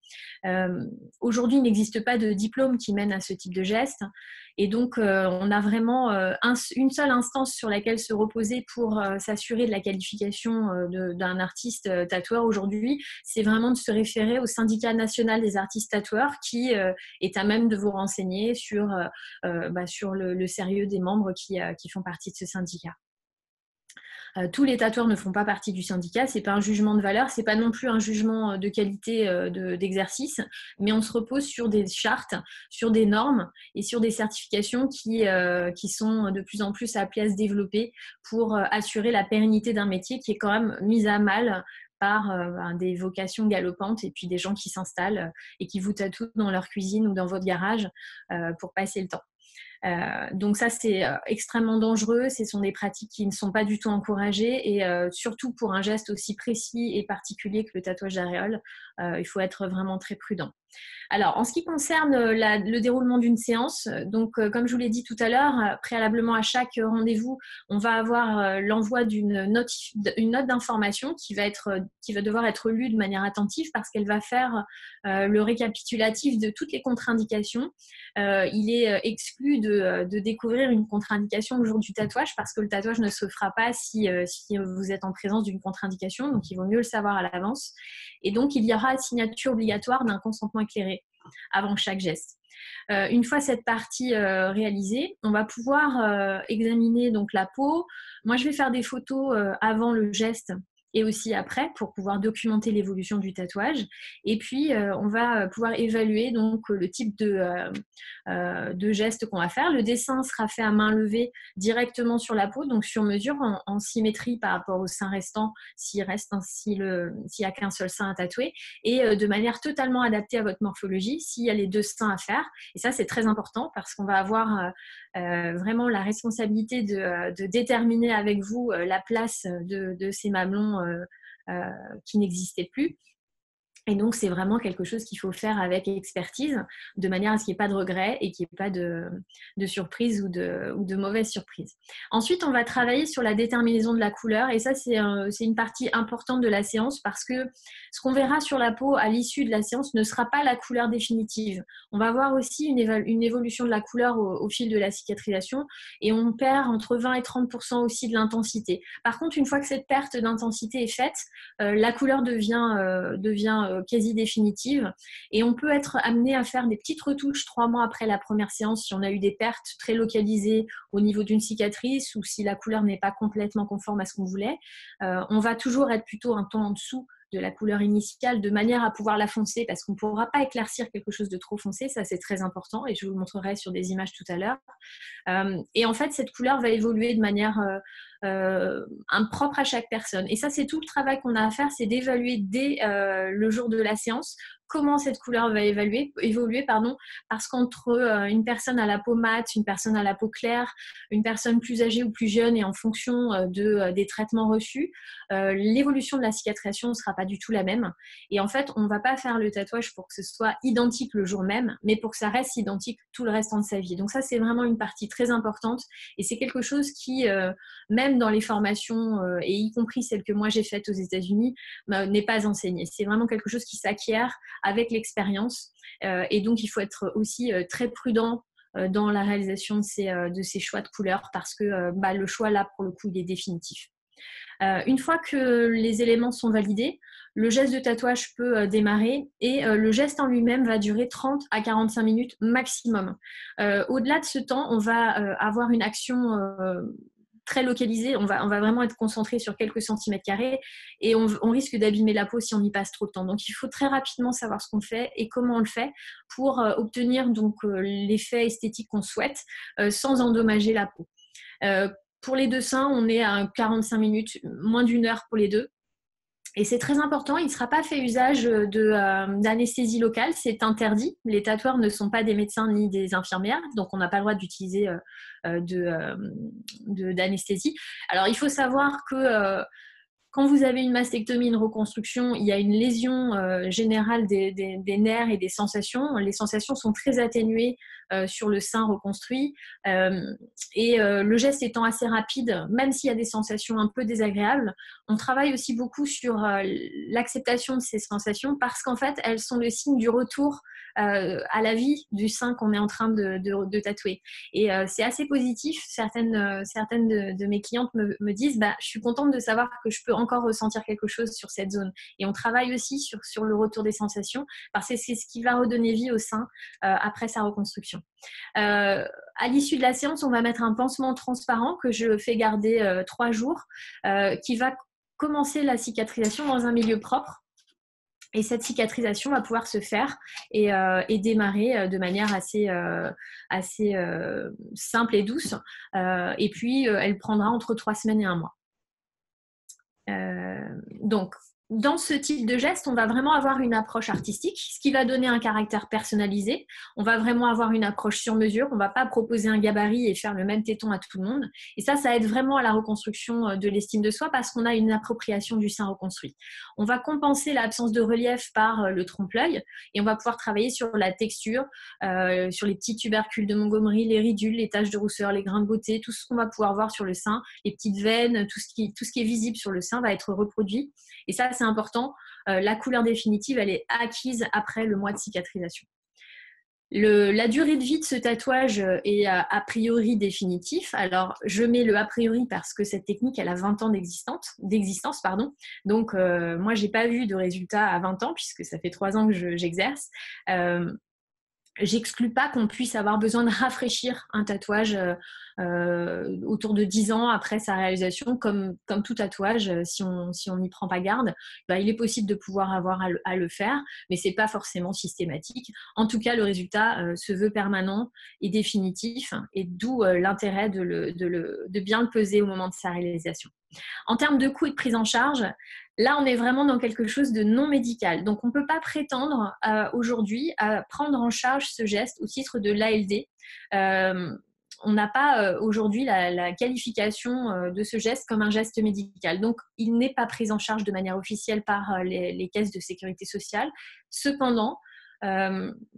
Speaker 1: Aujourd'hui, il n'existe pas de diplôme qui mène à ce type de geste. Et donc, on a vraiment une seule instance sur laquelle se reposer pour s'assurer de la qualification d'un artiste tatoueur aujourd'hui. C'est vraiment de se référer au syndicat national des artistes tatoueurs qui est à même de vous renseigner sur le sérieux des membres qui font partie de ce syndicat. Tous les tatoueurs ne font pas partie du syndicat, c'est pas un jugement de valeur, c'est pas non plus un jugement de qualité d'exercice, mais on se repose sur des chartes, sur des normes et sur des certifications qui sont de plus en plus appelées à se développer pour assurer la pérennité d'un métier qui est quand même mis à mal par des vocations galopantes et puis des gens qui s'installent et qui vous tatouent dans leur cuisine ou dans votre garage pour passer le temps. Donc ça, c'est extrêmement dangereux. Ce sont des pratiques qui ne sont pas du tout encouragées et surtout pour un geste aussi précis et particulier que le tatouage d'aréole, il faut être vraiment très prudent. Alors, en ce qui concerne le déroulement d'une séance, donc comme je vous l'ai dit tout à l'heure, préalablement à chaque rendez-vous, on va avoir l'envoi d'une note d'information qui va devoir être lue de manière attentive parce qu'elle va faire le récapitulatif de toutes les contre-indications. Il est exclu de découvrir une contre-indication le jour du tatouage parce que le tatouage ne se fera pas si vous êtes en présence d'une contre-indication, donc il vaut mieux le savoir à l'avance. Et donc, il y aura signature obligatoire d'un consentement éclairé avant chaque geste. Une fois cette partie réalisée, on va pouvoir examiner donc la peau. Moi, je vais faire des photos avant le geste et aussi après pour pouvoir documenter l'évolution du tatouage. Et puis, on va pouvoir évaluer donc le type de geste qu'on va faire. Le dessin sera fait à main levée directement sur la peau, donc sur mesure, en symétrie par rapport au sein restant, s'il n'y a qu'un seul sein à tatouer, et de manière totalement adaptée à votre morphologie, s'il y a les deux seins à faire. Et ça, c'est très important parce qu'on va avoir vraiment la responsabilité de déterminer avec vous la place de ces mamelons qui n'existaient plus. Et donc, c'est vraiment quelque chose qu'il faut faire avec expertise, de manière à ce qu'il n'y ait pas de regrets et qu'il n'y ait pas de surprise ou de mauvaise surprise. Ensuite, on va travailler sur la déterminaison de la couleur. Et ça, c'est une partie importante de la séance parce que ce qu'on verra sur la peau à l'issue de la séance ne sera pas la couleur définitive. On va voir aussi une évolution de la couleur au fil de la cicatrisation et on perd entre 20 et 30% aussi de l'intensité. Par contre, une fois que cette perte d'intensité est faite, la couleur devient quasi définitive et on peut être amené à faire des petites retouches 3 mois après la première séance si on a eu des pertes très localisées au niveau d'une cicatrice ou si la couleur n'est pas complètement conforme à ce qu'on voulait. On va toujours être plutôt un ton en dessous de la couleur initiale de manière à pouvoir la foncer parce qu'on ne pourra pas éclaircir quelque chose de trop foncé, ça c'est très important et je vous le montrerai sur des images tout à l'heure. Et en fait, cette couleur va évoluer de manière propre à chaque personne. Et ça, c'est tout le travail qu'on a à faire, c'est d'évaluer dès le jour de la séance comment cette couleur va évoluer, parce qu'entre une personne à la peau mate, une personne à la peau claire, une personne plus âgée ou plus jeune, et en fonction des traitements reçus, l'évolution de la cicatrisation ne sera pas du tout la même. Et en fait, on ne va pas faire le tatouage pour que ce soit identique le jour même, mais pour que ça reste identique tout le restant de sa vie. Donc ça, c'est vraiment une partie très importante et c'est quelque chose qui, même dans les formations, et y compris celles que moi j'ai faites aux États-Unis, n'est pas enseigné. C'est vraiment quelque chose qui s'acquiert avec l'expérience et donc il faut être aussi très prudent dans la réalisation de ces choix de couleurs parce que le choix là pour le coup il est définitif. Une fois que les éléments sont validés, le geste de tatouage peut démarrer et le geste en lui-même va durer 30 à 45 minutes maximum. Au-delà de ce temps, on va avoir une action très localisée, on va vraiment être concentré sur quelques centimètres carrés et on risque d'abîmer la peau si on y passe trop de temps. Donc il faut très rapidement savoir ce qu'on fait et comment on le fait pour obtenir donc l'effet esthétique qu'on souhaite sans endommager la peau. Pour les deux seins, on est à 45 minutes, moins d'une heure pour les deux. Et c'est très important, il ne sera pas fait usage d'anesthésie locale, c'est interdit. Les tatoueurs ne sont pas des médecins ni des infirmières, donc on n'a pas le droit d'utiliser d'anesthésie. Alors il faut savoir que quand vous avez une mastectomie, une reconstruction, il y a une lésion générale des nerfs et des sensations. Les sensations sont très atténuées sur le sein reconstruit. Le geste étant assez rapide, même s'il y a des sensations un peu désagréables, on travaille aussi beaucoup sur l'acceptation de ces sensations parce qu'en fait, elles sont le signe du retour à la vie du sein qu'on est en train de tatouer. Et c'est assez positif. Certaines de mes clientes me disent je suis contente de savoir que je peux encore ressentir quelque chose sur cette zone. Et on travaille aussi sur le retour des sensations parce que c'est ce qui va redonner vie au sein après sa reconstruction. À l'issue de la séance, on va mettre un pansement transparent que je fais garder 3 jours qui va commencer la cicatrisation dans un milieu propre. Et cette cicatrisation va pouvoir se faire et démarrer de manière assez simple et douce. Et puis, elle prendra entre 3 semaines et 1 mois. Donc, dans ce type de geste, on va vraiment avoir une approche artistique, ce qui va donner un caractère personnalisé. On va vraiment avoir une approche sur mesure. On ne va pas proposer un gabarit et faire le même téton à tout le monde. Et ça aide vraiment à la reconstruction de l'estime de soi parce qu'on a une appropriation du sein reconstruit. On va compenser l'absence de relief par le trompe-l'œil et on va pouvoir travailler sur la texture, sur les petits tubercules de Montgomery, les ridules, les taches de rousseur, les grains de beauté, tout ce qu'on va pouvoir voir sur le sein, les petites veines, tout ce qui est visible sur le sein va être reproduit. Et ça, c'est important. La couleur définitive, elle est acquise après le mois de cicatrisation. La durée de vie de ce tatouage est a priori définitif. Alors, je mets le a priori parce que cette technique, elle a 20 ans d'existence. Donc, moi, je n'ai pas vu de résultat à 20 ans puisque ça fait 3 ans que j'exerce. J'exclus pas qu'on puisse avoir besoin de rafraîchir un tatouage autour de 10 ans après sa réalisation, comme tout tatouage, si on n'y prend pas garde, il est possible de pouvoir avoir à le faire, mais c'est pas forcément systématique. En tout cas, le résultat se veut permanent et définitif, et d'où l'intérêt de bien le peser au moment de sa réalisation. En termes de coût et de prise en charge, là, on est vraiment dans quelque chose de non médical. Donc, on ne peut pas prétendre aujourd'hui à prendre en charge ce geste au titre de l'ALD. on n'a pas aujourd'hui la qualification de ce geste comme un geste médical. Donc, il n'est pas pris en charge de manière officielle par les caisses de sécurité sociale. Cependant,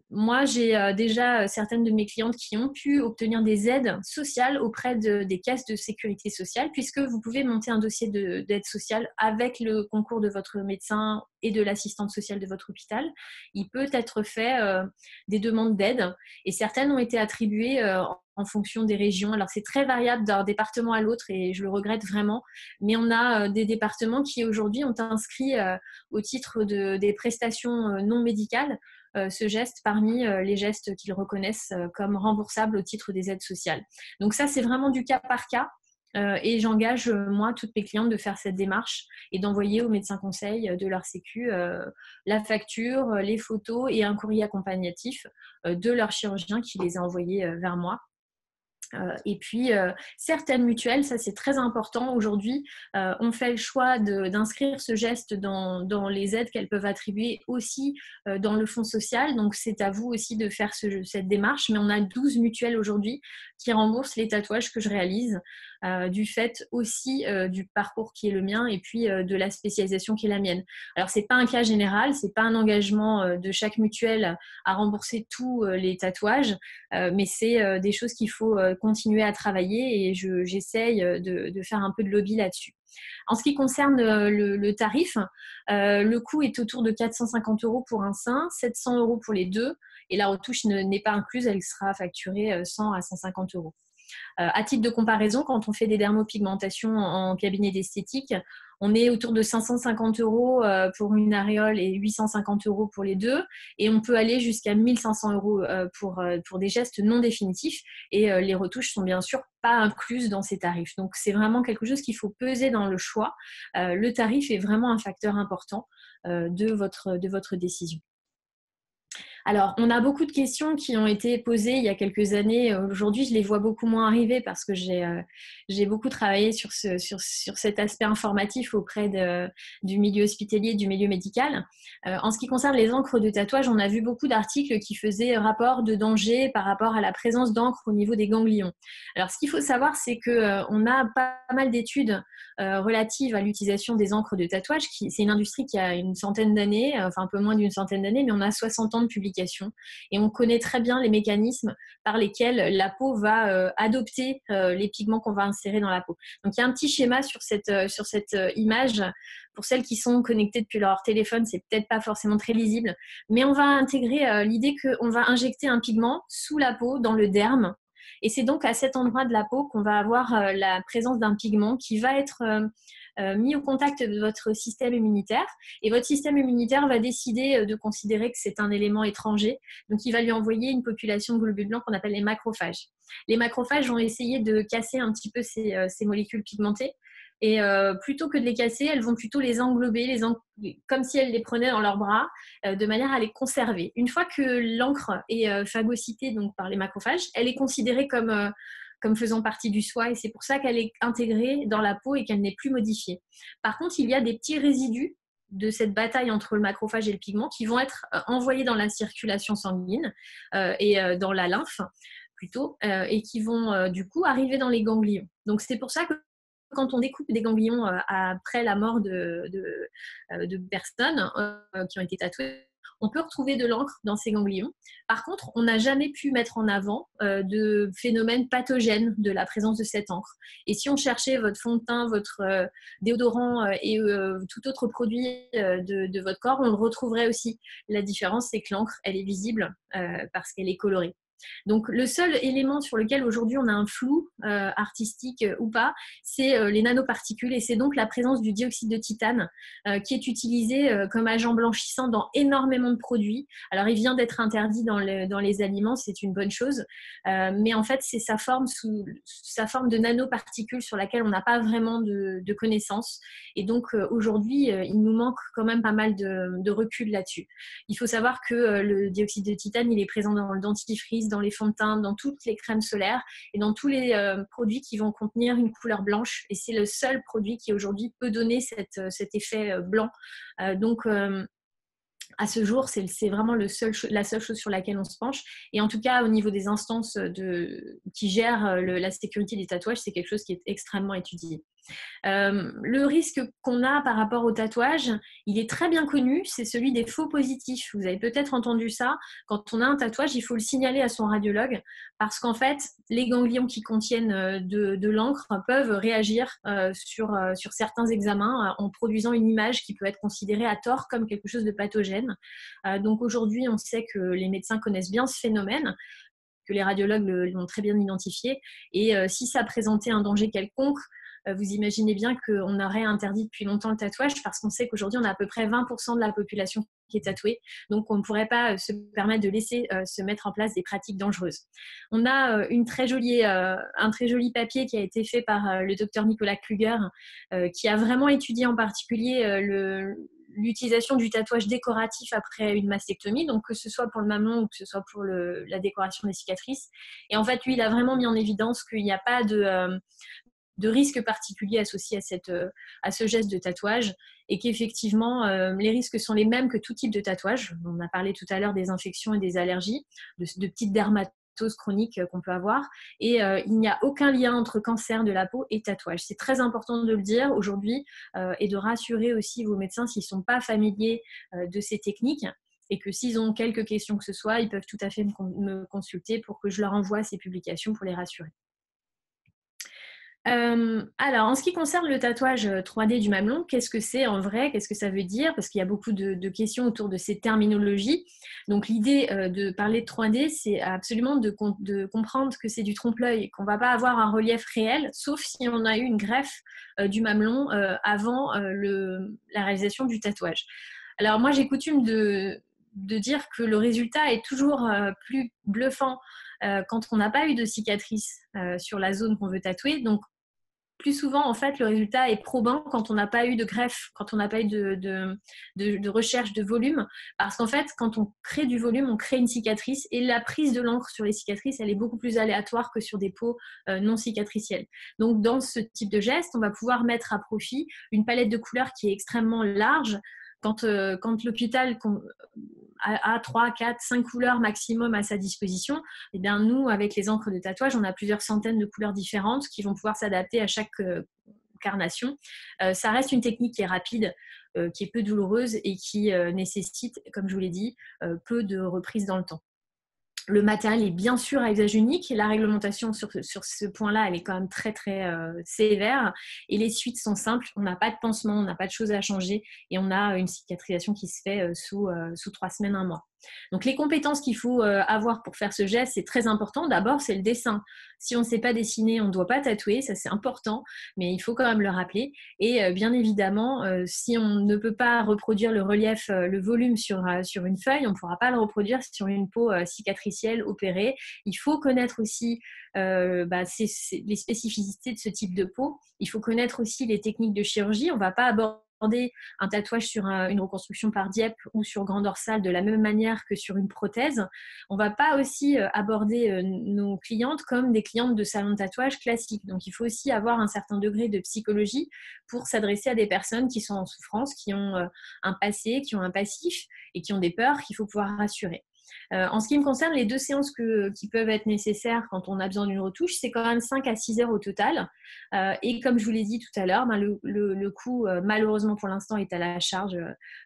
Speaker 1: moi, j'ai déjà certaines de mes clientes qui ont pu obtenir des aides sociales auprès des caisses de sécurité sociale, puisque vous pouvez monter un dossier d'aide sociale avec le concours de votre médecin et de l'assistante sociale de votre hôpital. Il peut être fait des demandes d'aide et certaines ont été attribuées en fonction des régions. Alors, c'est très variable d'un département à l'autre et je le regrette vraiment, mais on a des départements qui aujourd'hui ont inscrit au titre des prestations non médicales ce geste parmi les gestes qu'ils reconnaissent comme remboursables au titre des aides sociales. Donc ça, c'est vraiment du cas par cas. Et j'engage, moi, toutes mes clientes de faire cette démarche et d'envoyer au médecin conseil de leur sécu la facture, les photos et un courrier accompagnatif de leur chirurgien qui les a envoyés vers moi. Et puis, certaines mutuelles, ça c'est très important aujourd'hui, ont fait le choix d'inscrire ce geste dans les aides qu'elles peuvent attribuer aussi dans le fonds social. Donc, c'est à vous aussi de faire cette démarche. Mais on a 12 mutuelles aujourd'hui qui remboursent les tatouages que je réalise, du fait aussi du parcours qui est le mien et puis de la spécialisation qui est la mienne. Alors, ce n'est pas un cas général, ce n'est pas un engagement de chaque mutuelle à rembourser tous les tatouages, mais c'est des choses qu'il faut continuer à travailler et j'essaye de faire un peu de lobby là-dessus. En ce qui concerne le tarif, le coût est autour de 450 € pour un sein, 700 € pour les deux et la retouche n'est pas incluse, elle sera facturée 100 à 150 €. À titre de comparaison, quand on fait des dermopigmentations en cabinet d'esthétique, on est autour de 550 € pour une aréole et 850 € pour les deux. Et on peut aller jusqu'à 1500 € pour des gestes non définitifs. Et les retouches sont bien sûr pas incluses dans ces tarifs. Donc, c'est vraiment quelque chose qu'il faut peser dans le choix. Le tarif est vraiment un facteur important de votre décision. Alors, on a beaucoup de questions qui ont été posées il y a quelques années. Aujourd'hui, je les vois beaucoup moins arriver parce que j'ai beaucoup travaillé sur cet aspect informatif auprès du milieu hospitalier, du milieu médical. En ce qui concerne les encres de tatouage, on a vu beaucoup d'articles qui faisaient rapport de danger par rapport à la présence d'encre au niveau des ganglions. Alors, ce qu'il faut savoir, c'est qu'on a pas mal d'études relatives à l'utilisation des encres de tatouage. C'est une industrie qui a une centaine d'années, enfin un peu moins d'une centaine d'années, mais on a 60 ans de publication et on connaît très bien les mécanismes par lesquels la peau va adopter les pigments qu'on va insérer dans la peau. Donc, il y a un petit schéma sur cette image. Pour celles qui sont connectées depuis leur téléphone, c'est peut-être pas forcément très lisible, mais on va intégrer l'idée qu'on va injecter un pigment sous la peau, dans le derme. Et c'est donc à cet endroit de la peau qu'on va avoir la présence d'un pigment qui va être mis au contact de votre système immunitaire. Et votre système immunitaire va décider de considérer que c'est un élément étranger. Donc, il va lui envoyer une population de globules blancs qu'on appelle les macrophages. Les macrophages vont essayer de casser un petit peu ces molécules pigmentées. Et plutôt que de les casser, elles vont plutôt les englober, comme si elles les prenaient dans leurs bras, de manière à les conserver. Une fois que l'encre est phagocytée donc, par les macrophages, elle est considérée comme faisant partie du soi et c'est pour ça qu'elle est intégrée dans la peau et qu'elle n'est plus modifiée. Par contre, il y a des petits résidus de cette bataille entre le macrophage et le pigment qui vont être envoyés dans la circulation sanguine et dans la lymphe plutôt, et qui vont du coup arriver dans les ganglions. Donc c'est pour ça que quand on découpe des ganglions après la mort de personnes qui ont été tatouées, on peut retrouver de l'encre dans ces ganglions. Par contre, on n'a jamais pu mettre en avant de phénomène pathogène de la présence de cette encre. Et si on cherchait votre fond de teint, votre déodorant et tout autre produit de votre corps, on le retrouverait aussi. La différence, c'est que l'encre, elle est visible parce qu'elle est colorée. Donc, le seul élément sur lequel aujourd'hui on a un flou artistique ou pas, c'est les nanoparticules et c'est donc la présence du dioxyde de titane qui est utilisé comme agent blanchissant dans énormément de produits. Alors, il vient d'être interdit dans les aliments, c'est une bonne chose, mais en fait, c'est sa forme de nanoparticules sur laquelle on n'a pas vraiment de connaissances. Et donc, aujourd'hui, il nous manque quand même pas mal de recul là-dessus. Il faut savoir que le dioxyde de titane, il est présent dans le dentifrice, dans les fonds de teint, dans toutes les crèmes solaires et dans tous les produits qui vont contenir une couleur blanche. Et c'est le seul produit qui aujourd'hui peut donner cet effet blanc. Donc, à ce jour, c'est vraiment la seule chose sur laquelle on se penche. Et en tout cas, au niveau des instances qui gèrent la sécurité des tatouages, c'est quelque chose qui est extrêmement étudié. Le risque qu'on a par rapport au tatouage, il est très bien connu, c'est celui des faux positifs. Vous avez peut-être entendu ça. Quand on a un tatouage, il faut le signaler à son radiologue parce qu'en fait, les ganglions qui contiennent de l'encre peuvent réagir sur certains examens en produisant une image qui peut être considérée à tort comme quelque chose de pathogène. Donc aujourd'hui, on sait que les médecins connaissent bien ce phénomène, que les radiologues l'ont très bien identifié. Et si ça présentait un danger quelconque, vous imaginez bien qu'on aurait interdit depuis longtemps le tatouage parce qu'on sait qu'aujourd'hui, on a à peu près 20% de la population qui est tatouée. Donc, on ne pourrait pas se permettre de laisser se mettre en place des pratiques dangereuses. On a un très joli papier qui a été fait par le docteur Nicolas Kluger qui a vraiment étudié en particulier l'utilisation du tatouage décoratif après une mastectomie, donc que ce soit pour le mamelon ou que ce soit pour la décoration des cicatrices. Et en fait, lui, il a vraiment mis en évidence qu'il n'y a pas de risque particulier associé à ce geste de tatouage et qu'effectivement, les risques sont les mêmes que tout type de tatouage. On a parlé tout à l'heure des infections et des allergies, de petites dermatoses chroniques qu'on peut avoir. Et il n'y a aucun lien entre cancer de la peau et tatouage. C'est très important de le dire aujourd'hui et de rassurer aussi vos médecins s'ils ne sont pas familiers de ces techniques et que s'ils ont quelques questions que ce soit, ils peuvent tout à fait me consulter pour que je leur envoie ces publications pour les rassurer. Alors, en ce qui concerne le tatouage 3D du mamelon, qu'est-ce que c'est en vrai? Qu'est-ce que ça veut dire? Parce qu'il y a beaucoup de questions autour de ces terminologies. Donc, l'idée de parler de 3D, c'est absolument de comprendre que c'est du trompe-l'œil, qu'on ne va pas avoir un relief réel, sauf si on a eu une greffe du mamelon avant la réalisation du tatouage. Alors, moi, j'ai coutume de dire que le résultat est toujours plus bluffant quand on n'a pas eu de cicatrice sur la zone qu'on veut tatouer. Donc, plus souvent, en fait, le résultat est probant quand on n'a pas eu de greffe, quand on n'a pas eu de recherche de volume. Parce qu'en fait, quand on crée du volume, on crée une cicatrice et la prise de l'encre sur les cicatrices, elle est beaucoup plus aléatoire que sur des peaux non cicatricielles. Donc, dans ce type de geste, on va pouvoir mettre à profit une palette de couleurs qui est extrêmement large. Quand l'hôpital a 3, 4, 5 couleurs maximum à sa disposition, eh bien, nous, avec les encres de tatouage, on a plusieurs centaines de couleurs différentes qui vont pouvoir s'adapter à chaque carnation. Ça reste une technique qui est rapide, qui est peu douloureuse et qui nécessite, comme je vous l'ai dit, peu de reprise dans le temps. Le matériel est bien sûr à usage unique. La réglementation sur ce point-là, elle est quand même très, très sévère. Et les suites sont simples. On n'a pas de pansement, on n'a pas de choses à changer. Et on a une cicatrisation qui se fait sous 3 semaines, 1 mois. Donc, les compétences qu'il faut avoir pour faire ce geste, c'est très important. D'abord, c'est le dessin. Si on ne sait pas dessiner, on ne doit pas tatouer. Ça, c'est important. Mais il faut quand même le rappeler. Et bien évidemment, si on ne peut pas reproduire le relief, le volume sur une feuille, on ne pourra pas le reproduire sur une peau cicatricielle opérée. Il faut connaître aussi les spécificités de ce type de peau. Il faut connaître aussi les techniques de chirurgie. On ne va pas aborder un tatouage sur une reconstruction par Dieppe ou sur grand dorsal de la même manière que sur une prothèse. On ne va pas aussi aborder nos clientes comme des clientes de salon de tatouage classiques. Donc, il faut aussi avoir un certain degré de psychologie pour s'adresser à des personnes qui sont en souffrance, qui ont un passé, qui ont un passif et qui ont des peurs qu'il faut pouvoir rassurer. En ce qui me concerne, les 2 séances qui peuvent être nécessaires quand on a besoin d'une retouche, c'est quand même 5 à 6 heures au total. Et comme je vous l'ai dit tout à l'heure, le coût, malheureusement pour l'instant, est à la charge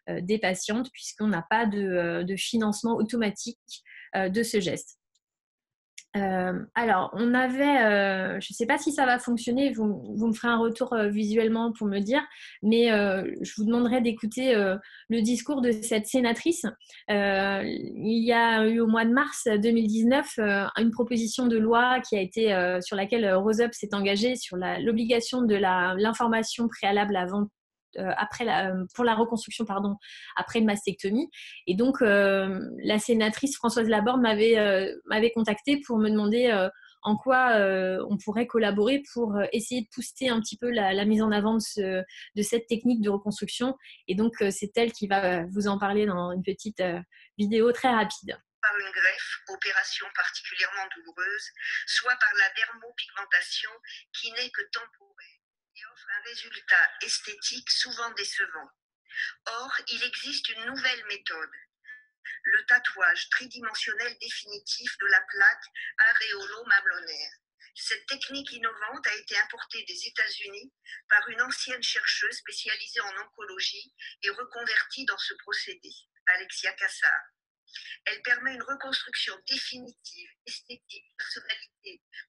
Speaker 1: des patientes puisqu'on n'a pas de financement automatique de ce geste. Alors, on avait, je ne sais pas si ça va fonctionner, vous me ferez un retour visuellement pour me dire, mais je vous demanderai d'écouter le discours de cette sénatrice. Il y a eu au mois de mars 2019 une proposition de loi qui a été, sur laquelle Rose Up s'est engagée sur l'obligation de l'information préalable avant pour la reconstruction après une mastectomie. Et donc, la sénatrice Françoise Laborde m'avait contactée pour me demander en quoi on pourrait collaborer pour essayer de pousser un petit peu la mise en avant de cette technique de reconstruction. Et donc, c'est elle qui va vous en parler dans une petite vidéo très rapide.
Speaker 2: Par une greffe, opération particulièrement douloureuse, soit par la dermopigmentation qui n'est que temporaire et offre un résultat esthétique souvent décevant. Or, il existe une nouvelle méthode, le tatouage tridimensionnel définitif de la plaque aréolo-mamelonnaire. Cette technique innovante a été importée des États-Unis par une ancienne chercheuse spécialisée en oncologie et reconvertie dans ce procédé, Alexia Cassar. Elle permet une reconstruction définitive, esthétique,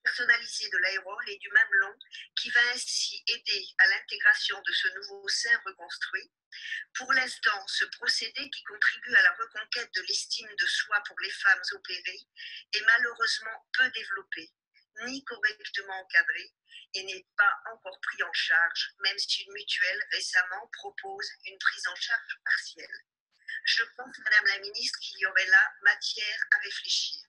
Speaker 2: personnalisée de l'aréole et du mamelon, qui va ainsi aider à l'intégration de ce nouveau sein reconstruit. Pour l'instant, ce procédé qui contribue à la reconquête de l'estime de soi pour les femmes opérées est malheureusement peu développé, ni correctement encadré, et n'est pas encore pris en charge, même si une mutuelle récemment propose une prise en charge partielle. Je pense, Madame la Ministre, qu'il y aurait là matière à réfléchir.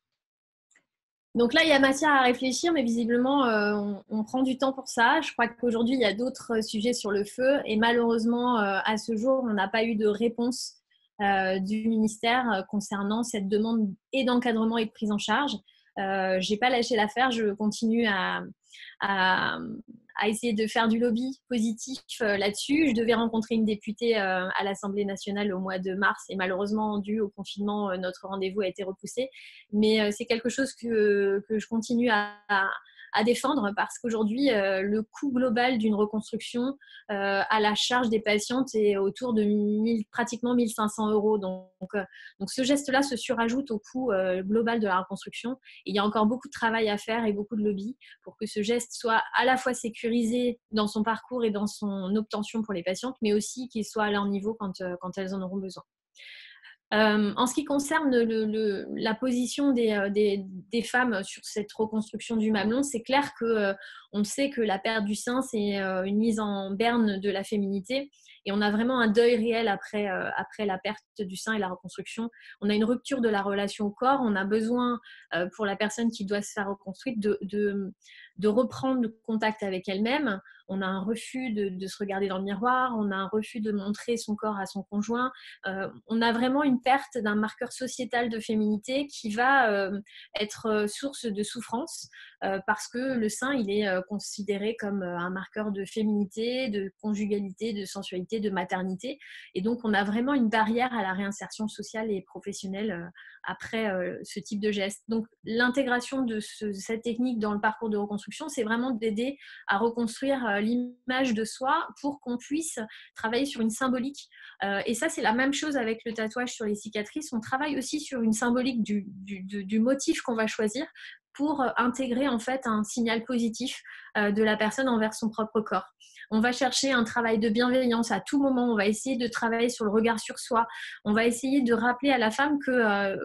Speaker 1: Donc là, il y a matière à réfléchir, mais visiblement, on prend du temps pour ça. Je crois qu'aujourd'hui, il y a d'autres sujets sur le feu et malheureusement, à ce jour, on n'a pas eu de réponse du ministère concernant cette demande et d'encadrement et de prise en charge. Je n'ai pas lâché l'affaire, je continue à, à essayer de faire du lobby positif là-dessus. Je devais rencontrer une députée à l'Assemblée nationale au mois de mars et malheureusement, dû au confinement, notre rendez-vous a été repoussé. Mais c'est quelque chose que je continue à défendre parce qu'aujourd'hui, le coût global d'une reconstruction à la charge des patientes est autour de pratiquement 1 500 euros. Donc ce geste-là se surajoute au coût global de la reconstruction. Et il y a encore beaucoup de travail à faire et beaucoup de lobby pour que ce geste soit à la fois sécurisé dans son parcours et dans son obtention pour les patientes, mais aussi qu'il soit à leur niveau quand elles en auront besoin. En ce qui concerne la position des femmes sur cette reconstruction du mamelon, c'est clair qu'on sait que la perte du sein, c'est une mise en berne de la féminité et on a vraiment un deuil réel après la perte du sein et la reconstruction. On a une rupture de la relation au corps, on a besoin pour la personne qui doit se faire reconstruire de reprendre contact avec elle-même. On a un refus de se regarder dans le miroir, on a un refus de montrer son corps à son conjoint. On a vraiment une perte d'un marqueur sociétal de féminité qui va être source de souffrance parce que le sein, il est considéré comme un marqueur de féminité, de conjugalité, de sensualité, de maternité. Et donc, on a vraiment une barrière à la réinsertion sociale et professionnelle après ce type de geste. Donc, l'intégration de cette technique dans le parcours de reconstruction, c'est vraiment d'aider à reconstruire l'image de soi pour qu'on puisse travailler sur une symbolique. Et ça, c'est la même chose avec le tatouage sur les cicatrices. On travaille aussi sur une symbolique du motif qu'on va choisir pour intégrer en fait un signal positif de la personne envers son propre corps. On va chercher un travail de bienveillance à tout moment. On va essayer de travailler sur le regard sur soi. On va essayer de rappeler à la femme que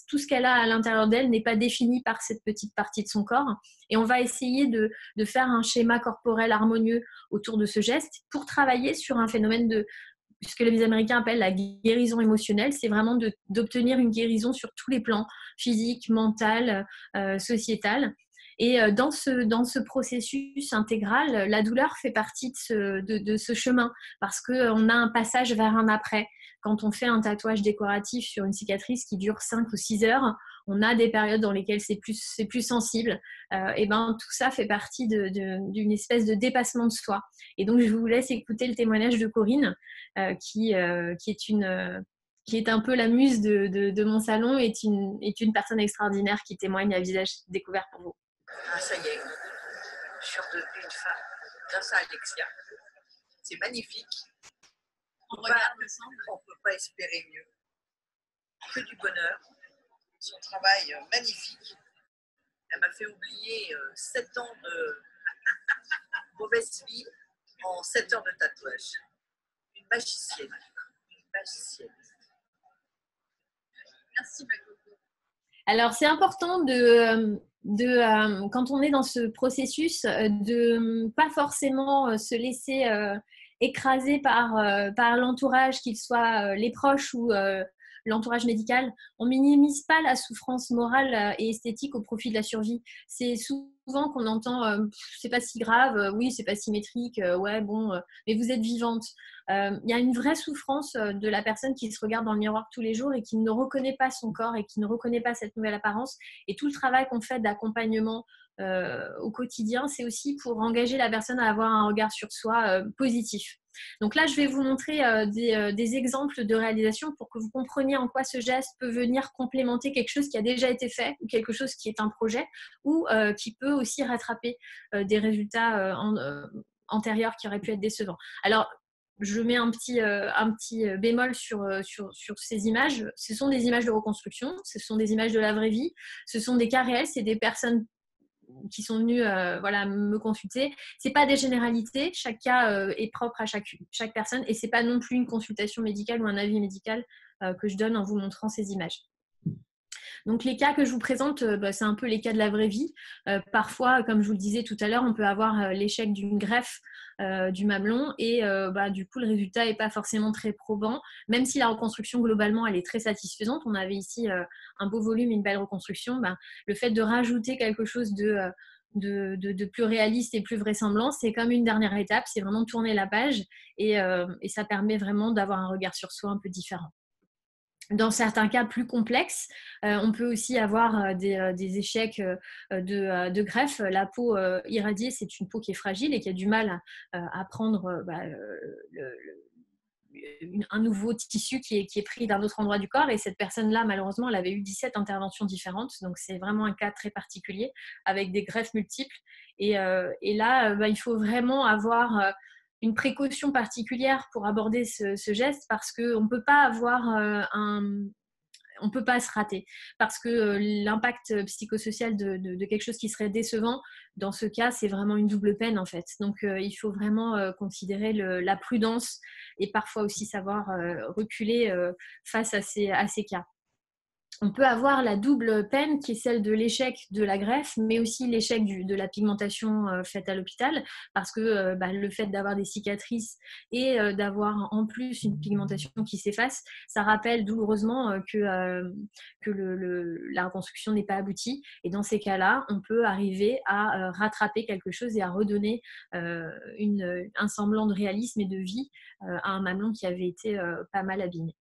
Speaker 1: tout ce qu'elle a à l'intérieur d'elle n'est pas défini par cette petite partie de son corps. Et on va essayer de faire un schéma corporel harmonieux autour de ce geste pour travailler sur un phénomène ce que les Américains appellent la guérison émotionnelle, c'est vraiment d'obtenir une guérison sur tous les plans, physique, mental, sociétal. Et dans ce processus intégral, la douleur fait partie de ce chemin parce qu'on a un passage vers un après. Quand on fait un tatouage décoratif sur une cicatrice qui dure 5 ou 6 heures, on a des périodes dans lesquelles c'est plus sensible. Et tout ça fait partie d'une espèce de dépassement de soi. Et donc, je vous laisse écouter le témoignage de Corinne, qui est un peu la muse de mon salon, est une personne extraordinaire qui témoigne à visage découvert pour vous.
Speaker 3: Ah, ça y est, je suis redevenue une femme grâce à Alexia. C'est magnifique. On ne peut pas espérer mieux. Que du bonheur. Son travail magnifique. Elle m'a fait oublier 7 ans de mauvaise vie en 7 heures de tatouage. Une magicienne. Une magicienne. Merci beaucoup.
Speaker 1: Alors, c'est important quand on est dans ce processus, de pas forcément se laisser écraser par l'entourage, qu'il soit les proches ou l'entourage médical. On minimise pas la souffrance morale et esthétique au profit de la survie. C'est souvent qu'on entend c'est pas si grave, oui, c'est pas symétrique, ouais, bon, mais vous êtes vivante. Il y a une vraie souffrance de la personne qui se regarde dans le miroir tous les jours et qui ne reconnaît pas son corps et qui ne reconnaît pas cette nouvelle apparence. Et tout le travail qu'on fait d'accompagnement au quotidien, c'est aussi pour engager la personne à avoir un regard sur soi positif. Donc là, je vais vous montrer des exemples de réalisation pour que vous compreniez en quoi ce geste peut venir complémenter quelque chose qui a déjà été fait ou quelque chose qui est un projet ou qui peut aussi rattraper des résultats antérieurs qui auraient pu être décevants. Alors, je mets un petit bémol sur ces images. Ce sont des images de reconstruction, ce sont des images de la vraie vie, ce sont des cas réels, c'est des personnes qui sont venus me consulter. Ce n'est pas des généralités, chaque cas est propre à chaque personne et ce n'est pas non plus une consultation médicale ou un avis médical que je donne en vous montrant ces images. Donc les cas que je vous présente, c'est un peu les cas de la vraie vie. Parfois, comme je vous le disais tout à l'heure, on peut avoir l'échec d'une greffe du mamelon et du coup le résultat n'est pas forcément très probant, même si la reconstruction globalement elle est très satisfaisante. On avait ici un beau volume, une belle reconstruction. Le fait de rajouter quelque chose de plus réaliste et plus vraisemblant, c'est comme une dernière étape, c'est vraiment tourner la page et ça permet vraiment d'avoir un regard sur soi un peu différent. Dans certains cas plus complexes, on peut aussi avoir des échecs de greffe. La peau irradiée, c'est une peau qui est fragile et qui a du mal à prendre un nouveau tissu qui est pris d'un autre endroit du corps. Et cette personne-là, malheureusement, elle avait eu 17 interventions différentes. Donc, c'est vraiment un cas très particulier avec des greffes multiples. Et là, il faut vraiment avoir une précaution particulière pour aborder ce geste parce qu'on ne peut pas avoir on ne peut pas se rater parce que l'impact psychosocial de quelque chose qui serait décevant, dans ce cas, c'est vraiment une double peine en fait. Donc, il faut vraiment considérer la prudence et parfois aussi savoir reculer face à ces cas. On peut avoir la double peine qui est celle de l'échec de la greffe, mais aussi l'échec de la pigmentation faite à l'hôpital, parce que le fait d'avoir des cicatrices et d'avoir en plus une pigmentation qui s'efface, ça rappelle douloureusement que la reconstruction n'est pas aboutie. Et dans ces cas-là, on peut arriver à rattraper quelque chose et à redonner un semblant de réalisme et de vie à un mamelon qui avait été pas mal abîmé.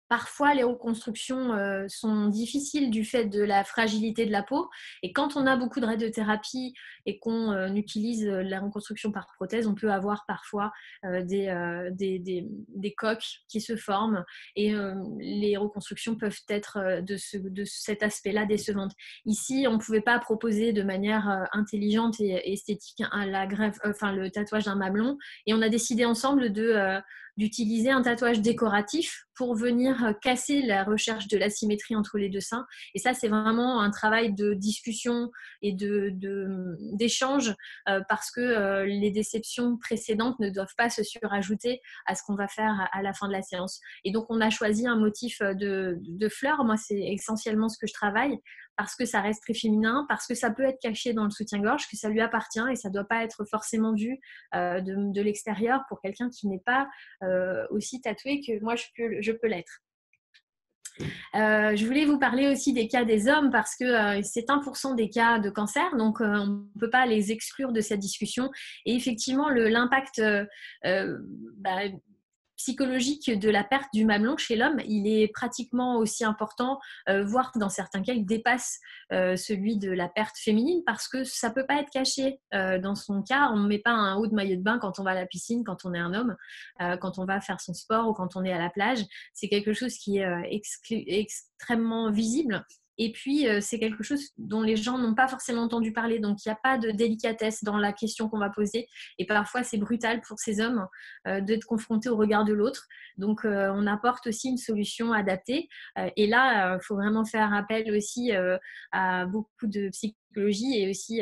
Speaker 1: Parfois, les reconstructions sont difficiles du fait de la fragilité de la peau. Et quand on a beaucoup de radiothérapie et qu'on utilise la reconstruction par prothèse, on peut avoir parfois des coques qui se forment. Et les reconstructions peuvent être de cet aspect-là décevantes. Ici, on ne pouvait pas proposer de manière intelligente et esthétique le tatouage d'un mamelon. Et on a décidé ensemble d'utiliser un tatouage décoratif pour venir casser la recherche de la symétrie entre les deux seins. Et ça, c'est vraiment un travail de discussion et d'échange parce que les déceptions précédentes ne doivent pas se surajouter à ce qu'on va faire à la fin de la séance. Et donc, on a choisi un motif de fleurs. Moi, c'est essentiellement ce que je travaille parce que ça reste très féminin, parce que ça peut être caché dans le soutien-gorge, que ça lui appartient et ça ne doit pas être forcément vu de l'extérieur pour quelqu'un qui n'est pas aussi tatoué que moi je peux l'être. Je voulais vous parler aussi des cas des hommes parce que c'est 1% des cas de cancer, donc on ne peut pas les exclure de cette discussion. Et effectivement, l'impact psychologique de la perte du mamelon chez l'homme, il est pratiquement aussi important, voire dans certains cas, il dépasse celui de la perte féminine parce que ça ne peut pas être caché. Dans son cas, on ne met pas un haut de maillot de bain quand on va à la piscine, quand on est un homme, quand on va faire son sport ou quand on est à la plage. C'est quelque chose qui est extrêmement visible. Et puis, c'est quelque chose dont les gens n'ont pas forcément entendu parler. Donc, il n'y a pas de délicatesse dans la question qu'on va poser. Et parfois, c'est brutal pour ces hommes d'être confrontés au regard de l'autre. Donc, on apporte aussi une solution adaptée. Et là, il faut vraiment faire appel aussi à beaucoup de psychologie et aussi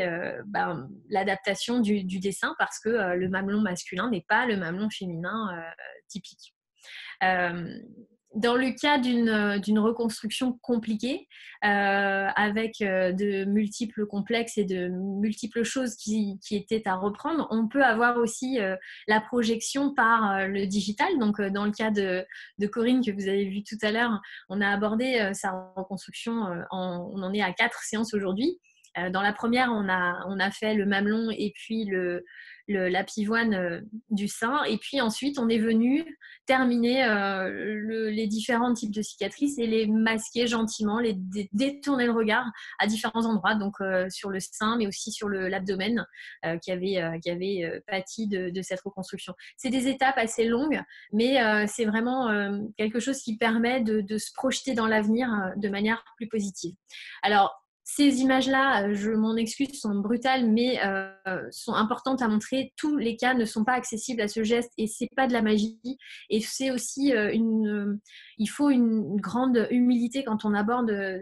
Speaker 1: l'adaptation du dessin parce que le mamelon masculin n'est pas le mamelon féminin typique. Dans le cas d'une reconstruction compliquée, avec de multiples complexes et de multiples choses qui étaient à reprendre, on peut avoir aussi la projection par le digital. Donc, dans le cas de Corinne que vous avez vu tout à l'heure, on a abordé sa reconstruction, on en est à 4 séances aujourd'hui. Dans la première, on a fait le mamelon et puis la pivoine du sein. Et puis ensuite, on est venu terminer les différents types de cicatrices et les masquer gentiment, les détourner le regard à différents endroits, donc sur le sein, mais aussi sur l'abdomen qui avait pâti de cette reconstruction. C'est des étapes assez longues, mais c'est vraiment quelque chose qui permet de se projeter dans l'avenir de manière plus positive. Alors, ces images-là, je m'en excuse, sont brutales, mais sont importantes à montrer. Tous les cas ne sont pas accessibles à ce geste et c'est pas de la magie. Et c'est aussi il faut une grande humilité quand on aborde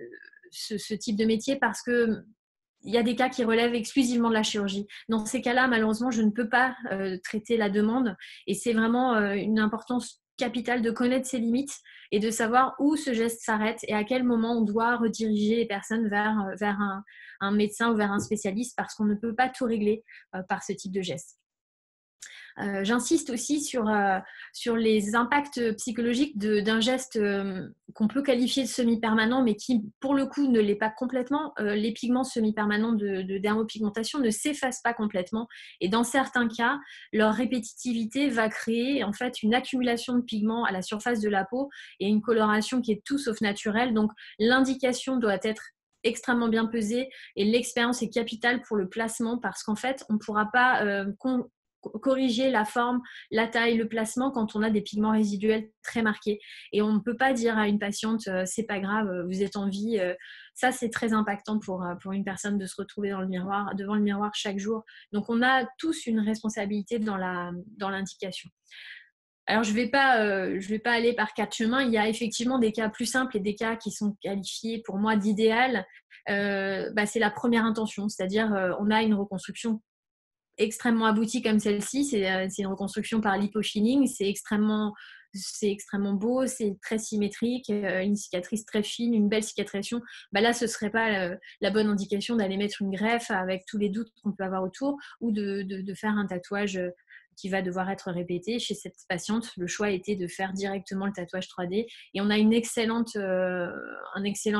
Speaker 1: ce type de métier parce que il y a des cas qui relèvent exclusivement de la chirurgie. Dans ces cas-là, malheureusement, je ne peux pas traiter la demande et c'est vraiment une importance capitale de connaître ses limites et de savoir où ce geste s'arrête et à quel moment on doit rediriger les personnes vers un médecin ou vers un spécialiste parce qu'on ne peut pas tout régler par ce type de geste. J'insiste aussi sur les impacts psychologiques d'un geste qu'on peut qualifier de semi-permanent, mais qui, pour le coup, ne l'est pas complètement. Les pigments semi-permanents de dermopigmentation ne s'effacent pas complètement. Et dans certains cas, leur répétitivité va créer en fait une accumulation de pigments à la surface de la peau et une coloration qui est tout sauf naturelle. Donc, l'indication doit être extrêmement bien pesée et l'expérience est capitale pour le placement parce qu'en fait, on ne pourra pas corriger la forme, la taille, le placement quand on a des pigments résiduels très marqués. Et on ne peut pas dire à une patiente c'est pas grave, vous êtes en vie. Ça, c'est très impactant pour une personne de se retrouver devant le miroir chaque jour. Donc, on a tous une responsabilité dans l'indication. Alors, je vais pas aller par quatre chemins. Il y a effectivement des cas plus simples et des cas qui sont qualifiés pour moi d'idéal. C'est la première intention, c'est-à-dire on a une reconstruction extrêmement aboutie comme celle-ci, c'est une reconstruction par lipofilling, c'est extrêmement beau, c'est très symétrique, une cicatrice très fine, une belle cicatrisation. Là, ce ne serait pas la bonne indication d'aller mettre une greffe avec tous les doutes qu'on peut avoir autour ou de faire un tatouage qui va devoir être répété. Chez cette patiente, le choix était de faire directement le tatouage 3D et on a un excellent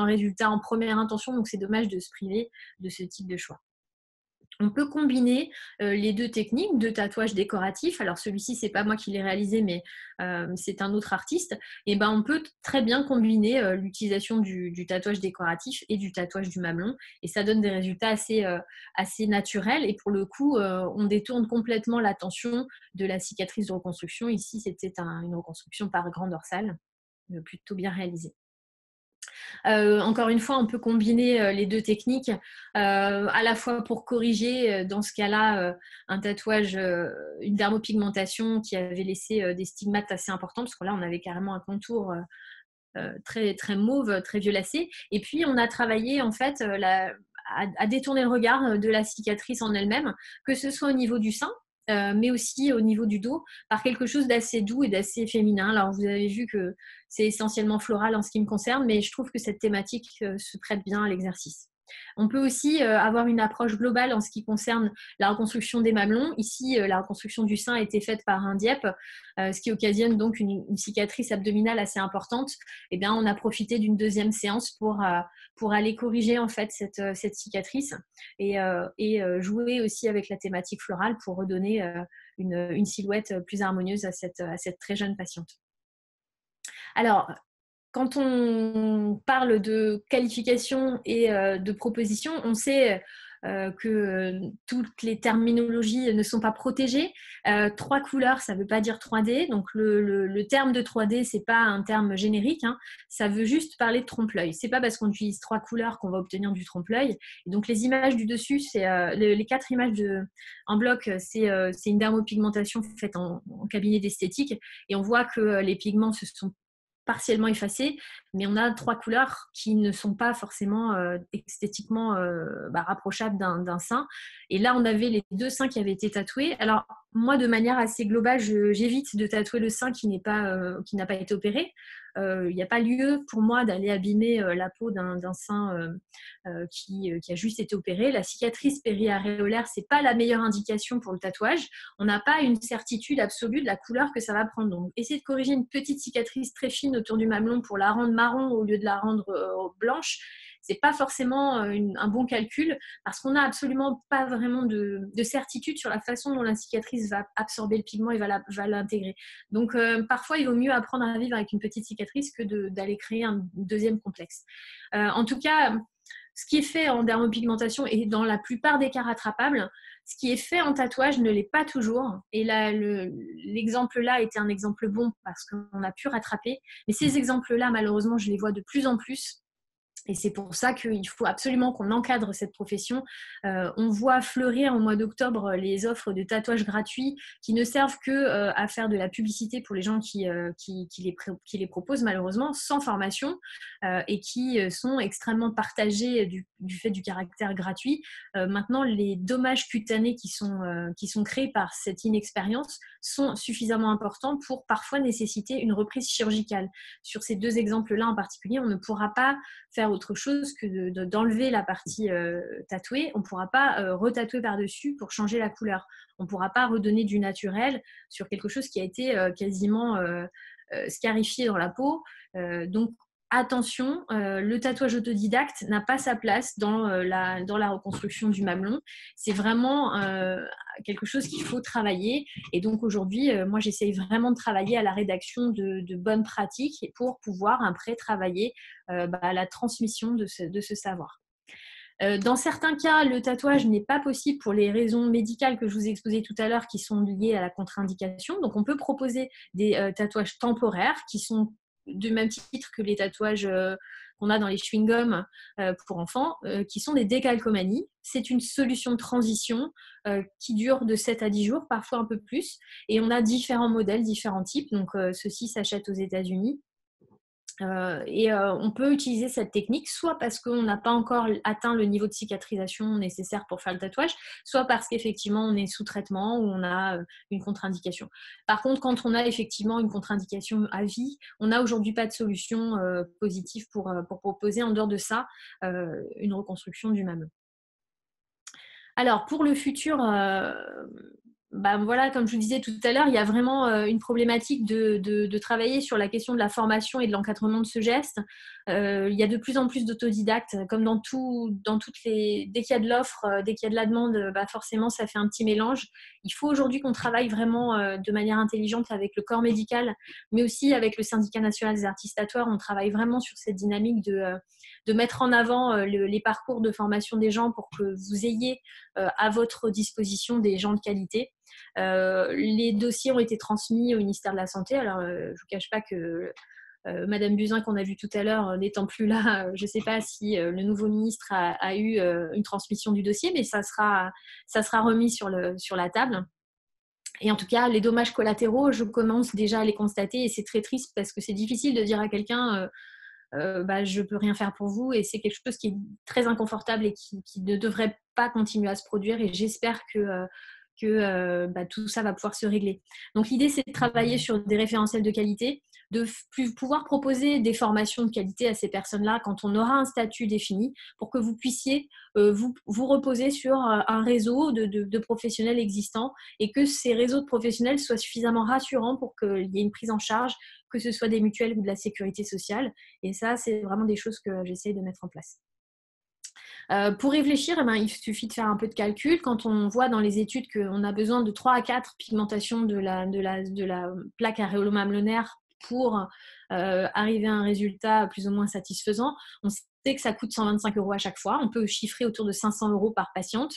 Speaker 1: résultat en première intention, donc c'est dommage de se priver de ce type de choix. On peut combiner les deux techniques de tatouage décoratif. Alors celui-ci, c'est pas moi qui l'ai réalisé, mais c'est un autre artiste. Et on peut très bien combiner l'utilisation du tatouage décoratif et du tatouage du mamelon. Et ça donne des résultats assez naturels. Et pour le coup, on détourne complètement l'attention de la cicatrice de reconstruction. Ici, c'était une reconstruction par grand dorsal, plutôt bien réalisée. Encore une fois, on peut combiner les deux techniques, à la fois pour corriger, dans ce cas-là, un tatouage, une dermopigmentation qui avait laissé des stigmates assez importants, parce que là, on avait carrément un contour très, très mauve, très violacé. Et puis, on a travaillé en fait à détourner le regard de la cicatrice en elle-même, que ce soit au niveau du sein, mais aussi au niveau du dos, par quelque chose d'assez doux et d'assez féminin. Alors, vous avez vu que c'est essentiellement floral en ce qui me concerne, mais je trouve que cette thématique se prête bien à l'exercice. On peut aussi avoir une approche globale en ce qui concerne la reconstruction des mamelons. Ici, la reconstruction du sein a été faite par un DIEP, ce qui occasionne donc une cicatrice abdominale assez importante. Eh bien, on a profité d'une deuxième séance pour aller corriger en fait cette cicatrice et jouer aussi avec la thématique florale pour redonner une silhouette plus harmonieuse à cette très jeune patiente. Alors, quand on parle de qualification et de proposition, on sait que toutes les terminologies ne sont pas protégées. 3 couleurs, ça ne veut pas dire 3D. Donc, le terme de 3D, ce n'est pas un terme générique. Hein. Ça veut juste parler de trompe-l'œil. Ce n'est pas parce qu'on utilise 3 couleurs qu'on va obtenir du trompe-l'œil. Et donc, les images du dessus, c'est les 4 images en bloc, c'est une dermopigmentation faite en cabinet d'esthétique. Et on voit que les pigments se sont partiellement effacés, mais on a 3 couleurs qui ne sont pas forcément esthétiquement rapprochables d'un sein. Et là, on avait les 2 seins qui avaient été tatoués. Alors, moi, de manière assez globale, j'évite de tatouer le sein qui n'a pas été opéré. Il n'y a pas lieu pour moi d'aller abîmer la peau d'un sein qui a juste été opéré. La cicatrice périaréolaire, ce n'est pas la meilleure indication pour le tatouage. On n'a pas une certitude absolue de la couleur que ça va prendre. Donc, essayer de corriger une petite cicatrice très fine autour du mamelon pour la rendre marron au lieu de la rendre blanche, c'est pas forcément un bon calcul parce qu'on n'a absolument pas vraiment de certitude sur la façon dont la cicatrice va absorber le pigment et va l'intégrer. Donc, parfois, il vaut mieux apprendre à vivre avec une petite cicatrice que d'aller créer un deuxième complexe. En tout cas, ce qui est fait en dermopigmentation est dans la plupart des cas rattrapable. Ce qui est fait en tatouage ne l'est pas toujours. Et là, l'exemple là était un exemple bon parce qu'on a pu rattraper. Mais ces exemples-là, malheureusement, je les vois de plus en plus. Et c'est pour ça qu'il faut absolument qu'on encadre cette profession. On voit fleurir au mois d'octobre les offres de tatouage gratuits qui ne servent que à faire de la publicité pour les gens qui les proposent malheureusement, sans formation et qui sont extrêmement partagés du fait du caractère gratuit. Maintenant, les dommages cutanés qui sont créés par cette inexpérience sont suffisamment importants pour parfois nécessiter une reprise chirurgicale. Sur ces deux exemples-là en particulier, on ne pourra pas faire autre chose que d'enlever la partie tatouée. On ne pourra pas retatouer par-dessus pour changer la couleur. On ne pourra pas redonner du naturel sur quelque chose qui a été quasiment scarifié dans la peau. Donc, attention, le tatouage autodidacte n'a pas sa place dans la reconstruction du mamelon. C'est vraiment quelque chose qu'il faut travailler. Et donc aujourd'hui, moi, j'essaye vraiment de travailler à la rédaction de bonnes pratiques pour pouvoir après travailler à la transmission de ce savoir. Dans certains cas, le tatouage n'est pas possible pour les raisons médicales que je vous ai exposées tout à l'heure qui sont liées à la contre-indication. Donc, on peut proposer des tatouages temporaires qui sont du même titre que les tatouages qu'on a dans les chewing-gums pour enfants, qui sont des décalcomanies. C'est une solution de transition qui dure de 7 à 10 jours, parfois un peu plus. Et on a différents modèles, différents types. Donc, ceux-ci s'achètent aux États-Unis. On peut utiliser cette technique soit parce qu'on n'a pas encore atteint le niveau de cicatrisation nécessaire pour faire le tatouage, soit parce qu'effectivement on est sous traitement ou on a une contre-indication. Par contre, quand on a effectivement une contre-indication à vie, on n'a aujourd'hui pas de solution positive pour proposer en dehors de ça une reconstruction du mamelon. Alors pour le futur, voilà, comme je vous disais tout à l'heure, il y a vraiment une problématique de travailler sur la question de la formation et de l'encadrement de ce geste. Il y a de plus en plus d'autodidactes, comme dès qu'il y a de l'offre, dès qu'il y a de la demande, forcément ça fait un petit mélange. Il faut aujourd'hui qu'on travaille vraiment de manière intelligente avec le corps médical, mais aussi avec le syndicat national des artistes tatoueurs. On travaille vraiment sur cette dynamique de mettre en avant les parcours de formation des gens pour que vous ayez à votre disposition des gens de qualité. Les dossiers ont été transmis au ministère de la Santé. Alors, je ne vous cache pas que Madame Buzyn, qu'on a vu tout à l'heure, n'étant plus là, je ne sais pas si le nouveau ministre a eu une transmission du dossier, mais ça sera remis sur la table. Et en tout cas, les dommages collatéraux, je commence déjà à les constater et c'est très triste parce que c'est difficile de dire à quelqu'un je ne peux rien faire pour vous et c'est quelque chose qui est très inconfortable et qui ne devrait pas continuer à se produire et j'espère que tout ça va pouvoir se régler. Donc l'idée c'est de travailler sur des référentiels de qualité, de pouvoir proposer des formations de qualité à ces personnes-là quand on aura un statut défini pour que vous puissiez vous reposer sur un réseau de professionnels existants et que ces réseaux de professionnels soient suffisamment rassurants pour qu'il y ait une prise en charge, que ce soit des mutuelles ou de la sécurité sociale. Et ça, c'est vraiment des choses que j'essaie de mettre en place. Pour réfléchir, il suffit de faire un peu de calcul. Quand on voit dans les études qu'on a besoin de 3 à 4 pigmentations de la plaque aréolo-mamelonnaire pour arriver à un résultat plus ou moins satisfaisant, on sait que ça coûte 125 € à chaque fois. On peut chiffrer autour de 500 € par patiente.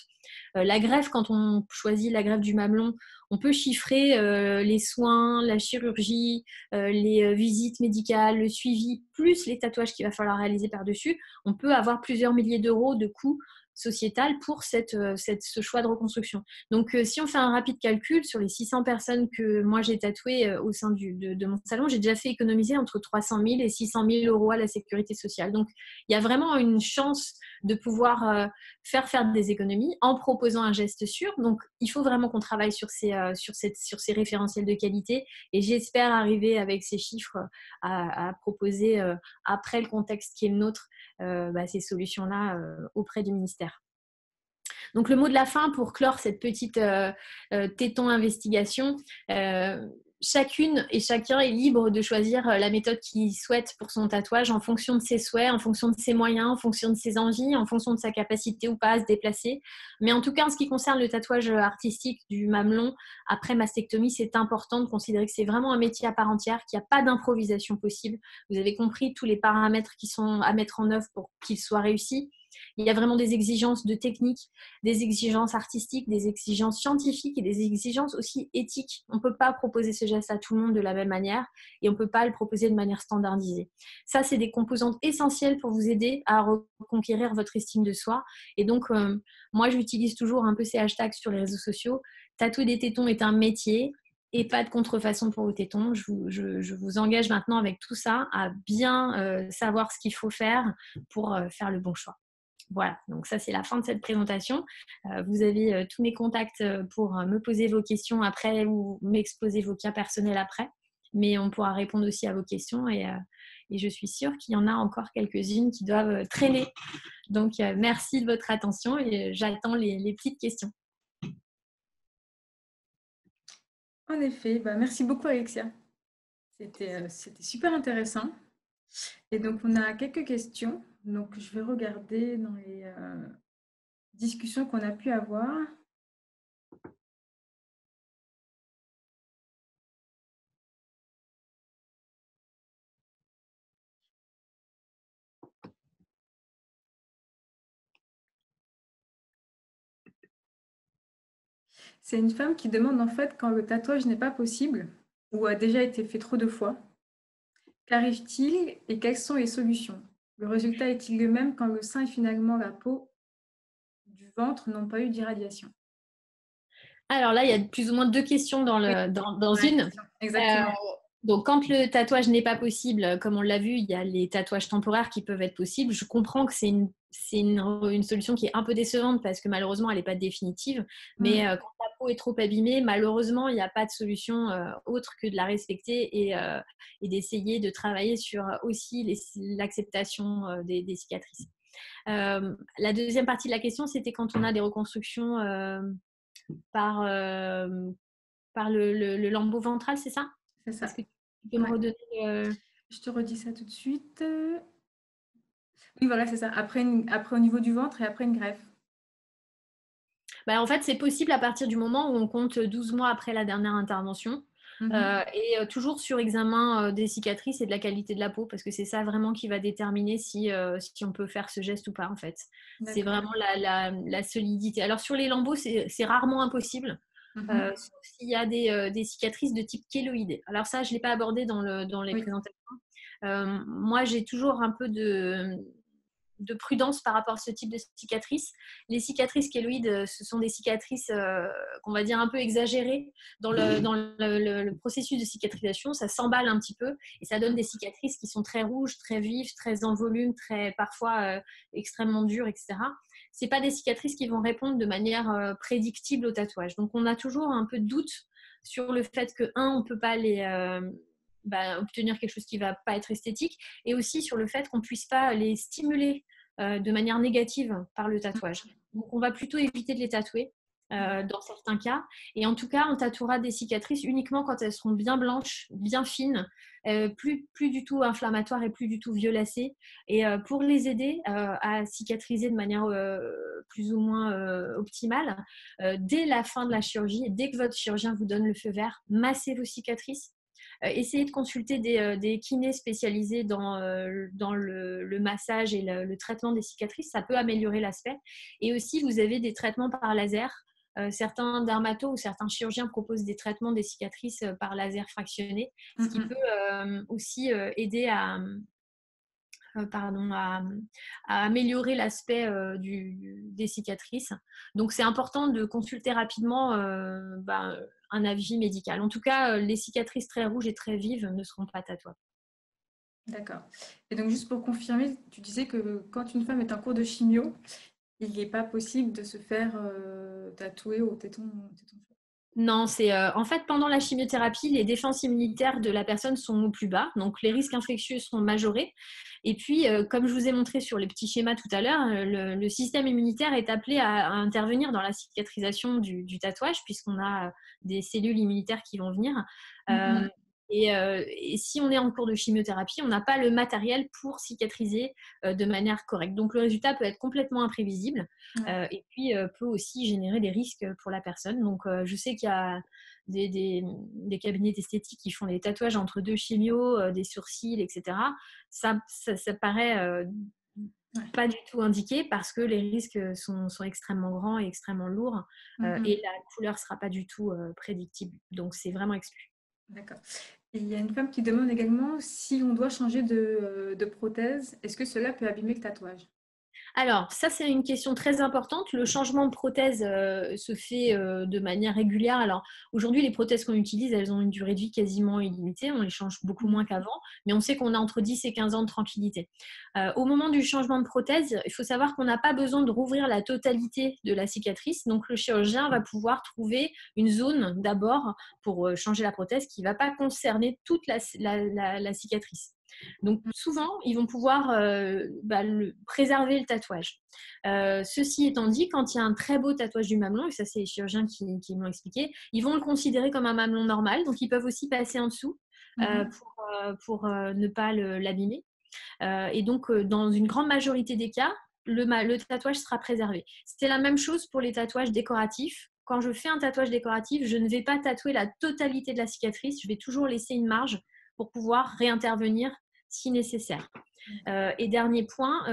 Speaker 1: La greffe, quand on choisit la greffe du mamelon, on peut chiffrer les soins, la chirurgie, les visites médicales, le suivi, plus les tatouages qu'il va falloir réaliser par-dessus. On peut avoir plusieurs milliers d'euros de coûts sociétal pour ce choix de reconstruction. Donc, si on fait un rapide calcul sur les 600 personnes que moi j'ai tatouées au sein de mon salon, j'ai déjà fait économiser entre 300 000 et 600 000 € à la sécurité sociale. Donc, il y a vraiment une chance de pouvoir faire des économies en proposant un geste sûr. Donc, il faut vraiment qu'on travaille sur ces référentiels de qualité et j'espère arriver avec ces chiffres à proposer, après le contexte qui est le nôtre, ces solutions-là auprès du ministère. Donc, le mot de la fin pour clore cette petite téton investigation, chacune et chacun est libre de choisir la méthode qu'il souhaite pour son tatouage en fonction de ses souhaits, en fonction de ses moyens, en fonction de ses envies, en fonction de sa capacité ou pas à se déplacer. Mais en tout cas, en ce qui concerne le tatouage artistique du mamelon après mastectomie, c'est important de considérer que c'est vraiment un métier à part entière, qu'il n'y a pas d'improvisation possible. Vous avez compris tous les paramètres qui sont à mettre en œuvre pour qu'il soit réussi. Il y a vraiment des exigences de technique, des exigences artistiques, des exigences scientifiques et des exigences aussi éthiques. On ne peut pas proposer ce geste à tout le monde de la même manière et on ne peut pas le proposer de manière standardisée. Ça, c'est des composantes essentielles pour vous aider à reconquérir votre estime de soi. Et donc, moi, j'utilise toujours un peu ces hashtags sur les réseaux sociaux. Tatouer des tétons est un métier et pas de contrefaçon pour vos tétons. Je vous engage maintenant avec tout ça à bien savoir ce qu'il faut faire pour faire le bon choix. Voilà, donc ça c'est la fin de cette présentation. Vous avez tous mes contacts pour me poser vos questions après ou m'exposer vos cas personnels après. Mais on pourra répondre aussi à vos questions et je suis sûre qu'il y en a encore quelques-unes qui doivent traîner. Donc merci de votre attention et j'attends les petites questions.
Speaker 4: En effet, merci beaucoup Alexia. C'était super intéressant. Et donc, on a quelques questions. Donc, je vais regarder dans les discussions qu'on a pu avoir. C'est une femme qui demande en fait quand le tatouage n'est pas possible ou a déjà été fait trop de fois. Qu'arrive-t-il et quelles sont les solutions? Le résultat est-il le même quand le sein et finalement la peau du ventre n'ont pas eu d'irradiation?
Speaker 1: Alors là, il y a plus ou moins 2 questions dans une.
Speaker 4: Exactement.
Speaker 1: Donc, quand le tatouage n'est pas possible, comme on l'a vu, il y a les tatouages temporaires qui peuvent être possibles. Je comprends que c'est une solution qui est un peu décevante parce que malheureusement, elle n'est pas définitive. Mais quand la peau est trop abîmée, malheureusement, il n'y a pas de solution autre que de la respecter et d'essayer de travailler sur aussi l'acceptation des cicatrices. La deuxième partie de la question, c'était quand on a des reconstructions par le lambeau ventral, c'est ça?
Speaker 4: C'est ça.
Speaker 1: Est-ce que tu peux me redonner
Speaker 4: Je te redis ça tout de suite. Oui, voilà, c'est ça. Après au niveau du ventre et après une greffe.
Speaker 1: En fait, c'est possible à partir du moment où on compte 12 mois après la dernière intervention. Et toujours sur examen des cicatrices et de la qualité de la peau, parce que c'est ça vraiment qui va déterminer si on peut faire ce geste ou pas, en fait. C'est vraiment la solidité. Alors, sur les lambeaux, c'est rarement impossible, sauf s'il y a des cicatrices de type kéloïde. Alors ça, je ne l'ai pas abordé dans les présentations. Moi, j'ai toujours un peu de prudence par rapport à ce type de cicatrices. Les cicatrices kéloïdes, ce sont des cicatrices qu'on va dire un peu exagérées dans le processus de cicatrisation. Ça s'emballe un petit peu et ça donne des cicatrices qui sont très rouges, très vives, très en volume, très parfois extrêmement dures, etc. Ce pas des cicatrices qui vont répondre de manière prédictible au tatouage. Donc, on a toujours un peu de doute sur le fait que, on ne peut pas obtenir quelque chose qui ne va pas être esthétique, et aussi sur le fait qu'on ne puisse pas les stimuler de manière négative par le tatouage. Donc, on va plutôt éviter de les tatouer dans certains cas. Et en tout cas, on tatouera des cicatrices uniquement quand elles seront bien blanches, bien fines, plus du tout inflammatoires et plus du tout violacées. Et pour les aider à cicatriser de manière plus ou moins optimale, dès la fin de la chirurgie, et dès que votre chirurgien vous donne le feu vert, massez vos cicatrices. Essayez de consulter des kinés spécialisés dans le massage et le traitement des cicatrices. Ça peut améliorer l'aspect. Et aussi, vous avez des traitements par laser. Certains dermatos ou certains chirurgiens proposent des traitements des cicatrices par laser fractionné, ce qui peut aussi aider à améliorer l'aspect des cicatrices. Donc, c'est important de consulter rapidement un avis médical. En tout cas, les cicatrices très rouges et très vives ne seront pas tatouables.
Speaker 4: D'accord. Et donc, juste pour confirmer, tu disais que quand une femme est en cours de chimio, il n'est pas possible de se faire tatouer au téton.
Speaker 1: Non, c'est en fait pendant la chimiothérapie, les défenses immunitaires de la personne sont au plus bas, donc les risques infectieux sont majorés. Et puis, comme je vous ai montré sur les petits schémas tout à l'heure, le système immunitaire est appelé à intervenir dans la cicatrisation du tatouage, puisqu'on a des cellules immunitaires qui vont venir. Euh, et si on est en cours de chimiothérapie, on n'a pas le matériel pour cicatriser de manière correcte. Donc le résultat peut être complètement imprévisible et puis peut aussi générer des risques pour la personne. Donc je sais qu'il y a des cabinets d'esthétique qui font des tatouages entre deux chimios, des sourcils, etc. Ça paraît pas du tout indiqué parce que les risques sont extrêmement grands et extrêmement lourds et la couleur ne sera pas du tout prédictible. Donc c'est vraiment exclu.
Speaker 4: D'accord. Et il y a une femme qui demande également si on doit changer de prothèse, est-ce que cela peut abîmer le tatouage?
Speaker 1: Alors, ça, c'est une question très importante. Le changement de prothèse se fait de manière régulière. Alors, aujourd'hui, les prothèses qu'on utilise, elles ont une durée de vie quasiment illimitée. On les change beaucoup moins qu'avant, mais on sait qu'on a entre 10 et 15 ans de tranquillité. Au moment du changement de prothèse, il faut savoir qu'on n'a pas besoin de rouvrir la totalité de la cicatrice. Donc, le chirurgien va pouvoir trouver une zone d'abord pour changer la prothèse qui ne va pas concerner toute la cicatrice. Donc souvent, ils vont pouvoir préserver le tatouage. Ceci étant dit, quand il y a un très beau tatouage du mamelon, et ça c'est les chirurgiens qui m'ont expliqué, ils vont le considérer comme un mamelon normal, donc ils peuvent aussi passer en dessous pour ne pas l'abîmer. Et donc dans une grande majorité des cas, le tatouage sera préservé. C'est la même chose pour les tatouages décoratifs. Quand je fais un tatouage décoratif, je ne vais pas tatouer la totalité de la cicatrice, je vais toujours laisser une marge pour pouvoir réintervenir si nécessaire. Et dernier point,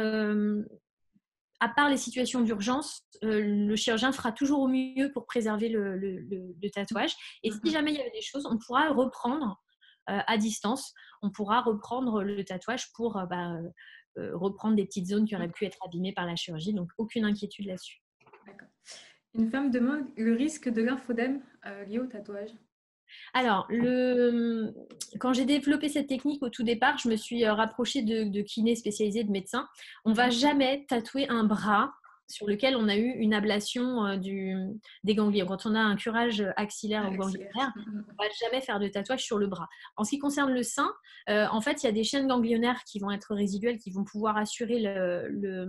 Speaker 1: à part les situations d'urgence, le chirurgien fera toujours au mieux pour préserver le tatouage. Et si jamais il y avait des choses, on pourra reprendre à distance, on pourra reprendre le tatouage pour reprendre des petites zones qui auraient pu être abîmées par la chirurgie. Donc, aucune inquiétude là-dessus.
Speaker 4: D'accord. Une femme demande le risque de lymphodème lié au tatouage.
Speaker 1: Alors, quand j'ai développé cette technique au tout départ, je me suis rapprochée de kinés spécialisés, de médecins. On ne va jamais tatouer un bras sur lequel on a eu une ablation des ganglions. Quand on a un curage axillaire ou ganglionnaire, on ne va jamais faire de tatouage sur le bras. En ce qui concerne le sein, en fait, il y a des chaînes ganglionnaires qui vont être résiduelles, qui vont pouvoir assurer le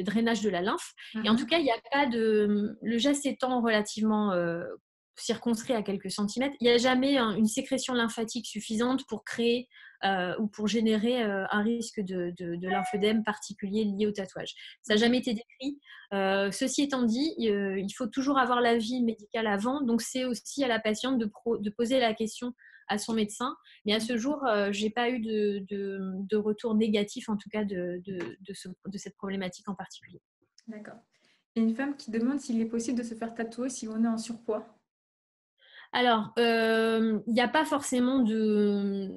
Speaker 1: drainage de la lymphe. Et en tout cas, il n'y a pas le geste étant relativement circonscrit à quelques centimètres, il n'y a jamais une sécrétion lymphatique suffisante pour créer ou pour générer un risque de lymphœdème particulier lié au tatouage. Ça n'a jamais été décrit. Ceci étant dit, il faut toujours avoir l'avis médical avant, donc c'est aussi à la patiente de poser la question à son médecin. Mais à ce jour, je n'ai pas eu de retour négatif, en tout cas, de cette problématique en particulier.
Speaker 4: D'accord. Et une femme qui demande s'il est possible de se faire tatouer si on est en surpoids.
Speaker 1: Alors, il n'y a pas forcément de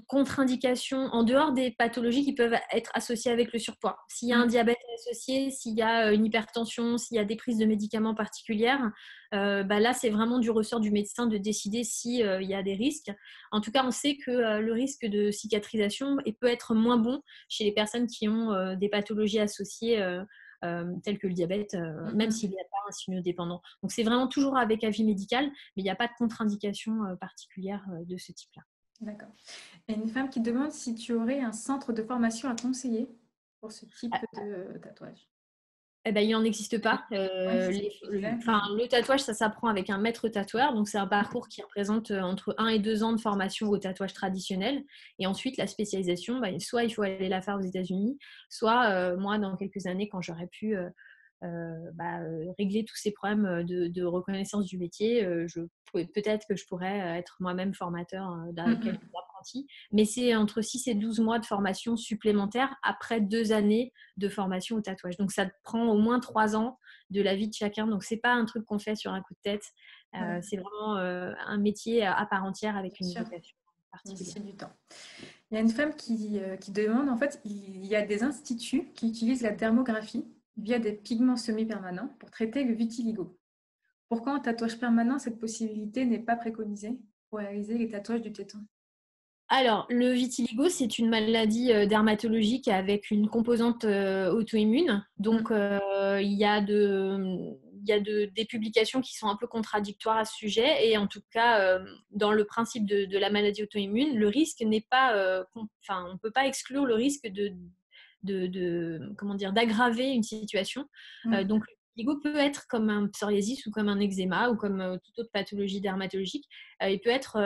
Speaker 1: contre-indications en dehors des pathologies qui peuvent être associées avec le surpoids. S'il y a un diabète associé, s'il y a une hypertension, s'il y a des prises de médicaments particulières, là, c'est vraiment du ressort du médecin de décider s'il y a des risques. En tout cas, on sait que le risque de cicatrisation peut être moins bon chez les personnes qui ont des pathologies associées tels que le diabète, même s'il n'y a pas un insulinodépendant. Donc, c'est vraiment toujours avec avis médical, mais il n'y a pas de contre-indication particulière de ce type-là.
Speaker 4: D'accord. Et une femme qui demande si tu aurais un centre de formation à conseiller pour ce type de tatouage.
Speaker 1: Eh ben, il n'en existe pas. Le tatouage, ça s'apprend avec un maître tatoueur. Donc, c'est un parcours qui représente entre 1 et 2 ans de formation au tatouage traditionnel. Et ensuite, la spécialisation, soit il faut aller la faire aux États-Unis, soit moi, dans quelques années, quand j'aurais pu régler tous ces problèmes de reconnaissance du métier, peut-être que je pourrais être moi-même formateur d'un quelques apprentis. Mais c'est entre 6 et 12 mois de formation supplémentaire après 2 années de formation au tatouage. Donc, ça prend au moins 3 ans de la vie de chacun. Donc, ce n'est pas un truc qu'on fait sur un coup de tête. C'est vraiment un métier à part entière avec une vocation particulière.
Speaker 4: C'est du temps. Il y a une femme qui demande, en fait, il y a des instituts qui utilisent la dermographie via des pigments semi-permanents pour traiter le vitiligo. Pourquoi en tatouage permanent, cette possibilité n'est pas préconisée pour réaliser les tatouages du téton?
Speaker 1: Alors, le vitiligo, c'est une maladie dermatologique avec une composante auto-immune. Donc, il y a il y a des publications qui sont un peu contradictoires à ce sujet. Et en tout cas, dans le principe de la maladie auto-immune, le risque n'est pas... on ne peut pas exclure le risque comment dire, d'aggraver une situation. Donc, le vitiligo peut être comme un psoriasis ou comme un eczéma ou comme toute autre pathologie dermatologique. Il peut être,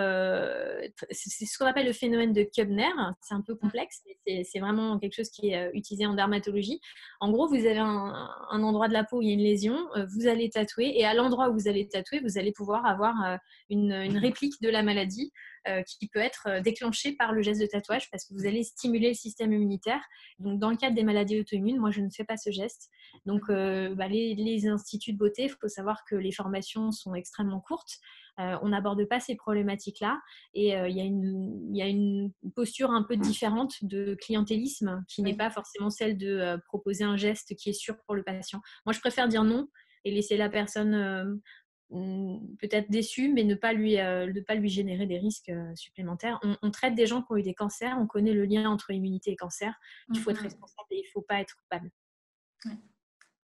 Speaker 1: c'est ce qu'on appelle le phénomène de Koebner. C'est un peu complexe, mais c'est vraiment quelque chose qui est utilisé en dermatologie. En gros, vous avez un endroit de la peau où il y a une lésion, vous allez tatouer, et à l'endroit où vous allez tatouer, vous allez pouvoir avoir une réplique de la maladie qui peut être déclenchée par le geste de tatouage parce que vous allez stimuler le système immunitaire. Donc, dans le cadre des maladies auto-immunes, moi, je ne fais pas ce geste. Donc, les instituts de beauté, il faut savoir que les formations sont extrêmement courtes. On n'aborde pas ces problématiques-là. Et il y a une posture un peu différente de clientélisme qui n'est pas forcément celle de proposer un geste qui est sûr pour le patient. Moi, je préfère dire non et laisser la personne peut-être déçue, mais ne pas lui générer des risques supplémentaires. On traite des gens qui ont eu des cancers, on connaît le lien entre immunité et cancer. Il faut être responsable et il ne faut pas être coupable.
Speaker 4: Oui,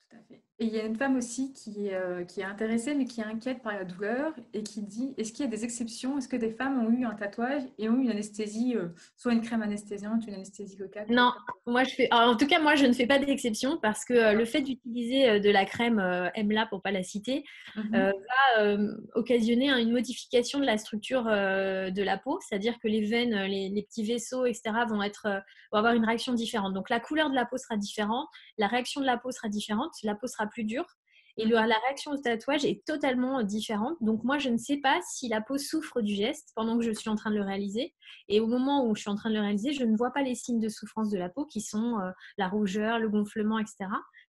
Speaker 4: tout à fait. Et il y a une femme aussi qui est intéressée, mais qui est inquiète par la douleur et qui dit, est-ce qu'il y a des exceptions? Est-ce que des femmes ont eu un tatouage et ont eu une anesthésie, soit une crème anesthésiante, une anesthésie locale?
Speaker 1: Non, en tout cas, moi, je ne fais pas d'exception parce que le fait d'utiliser de la crème EMLA, pour ne pas la citer, va occasionner une modification de la structure de la peau, c'est-à-dire que les veines, les petits vaisseaux, etc., vont avoir une réaction différente. Donc, la couleur de la peau sera différente, la réaction de la peau sera différente, la peau sera plus dure. Et la réaction au tatouage est totalement différente. Donc, moi, je ne sais pas si la peau souffre du geste pendant que je suis en train de le réaliser. Et au moment où je suis en train de le réaliser, je ne vois pas les signes de souffrance de la peau qui sont la rougeur, le gonflement, etc.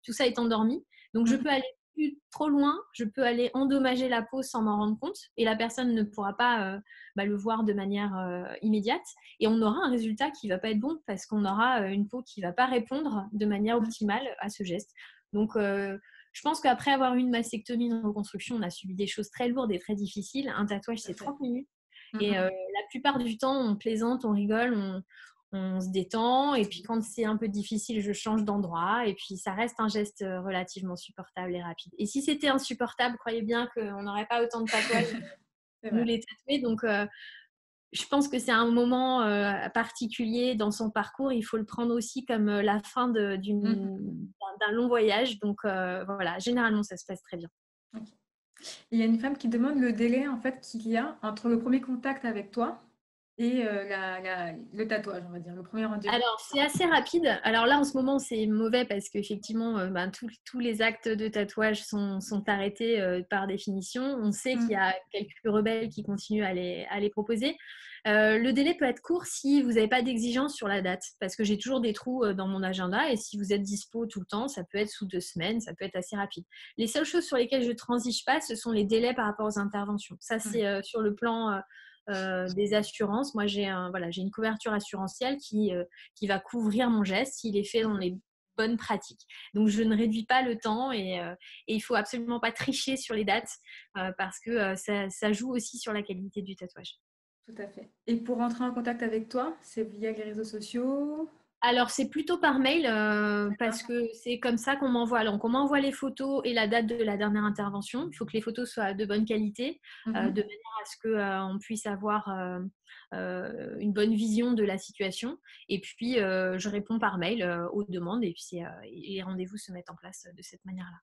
Speaker 1: Tout ça est endormi. Donc, je peux aller plus trop loin. Je peux aller endommager la peau sans m'en rendre compte. Et la personne ne pourra pas le voir de manière immédiate. Et on aura un résultat qui ne va pas être bon parce qu'on aura une peau qui ne va pas répondre de manière optimale à ce geste. Donc, je pense qu'après avoir eu une mastectomie, une reconstruction, on a subi des choses très lourdes et très difficiles. Un tatouage, c'est 30 minutes. Et la plupart du temps, on plaisante, on rigole, on se détend. Et puis, quand c'est un peu difficile, je change d'endroit. Et puis, ça reste un geste relativement supportable et rapide. Et si c'était insupportable, croyez bien qu'on n'aurait pas autant de tatouages nous les tatouer. Donc, je pense que c'est un moment particulier dans son parcours. Il faut le prendre aussi comme la fin d'un long voyage. Donc, voilà, généralement, ça se passe très bien.
Speaker 4: Okay. Il y a une femme qui demande le délai en fait qu'il y a entre le premier contact avec toi et le tatouage, on va dire, le premier rendez-vous.
Speaker 1: Alors, c'est assez rapide. Alors là, en ce moment, c'est mauvais parce qu'effectivement, tous les actes de tatouage sont arrêtés par définition. On sait qu'il y a quelques rebelles qui continuent à les proposer. Le délai peut être court si vous n'avez pas d'exigence sur la date, parce que j'ai toujours des trous dans mon agenda et si vous êtes dispo tout le temps, ça peut être sous 2 semaines, ça peut être assez rapide. Les seules choses sur lesquelles je ne transige pas, ce sont les délais par rapport aux interventions. Ça, c'est sur le plan des assurances. Moi, j'ai une couverture assurantielle qui va couvrir mon geste s'il est fait dans les bonnes pratiques. Donc, je ne réduis pas le temps et il ne faut absolument pas tricher sur les dates parce que ça joue aussi sur la qualité du tatouage.
Speaker 4: Tout à fait. Et pour rentrer en contact avec toi, c'est via les réseaux sociaux?
Speaker 1: Alors, c'est plutôt par mail parce que c'est comme ça qu'on m'envoie. Donc, on m'envoie les photos et la date de la dernière intervention. Il faut que les photos soient de bonne qualité, de manière à ce qu'on puisse avoir une bonne vision de la situation. Et puis, je réponds par mail aux demandes et puis les rendez-vous se mettent en place de cette manière-là.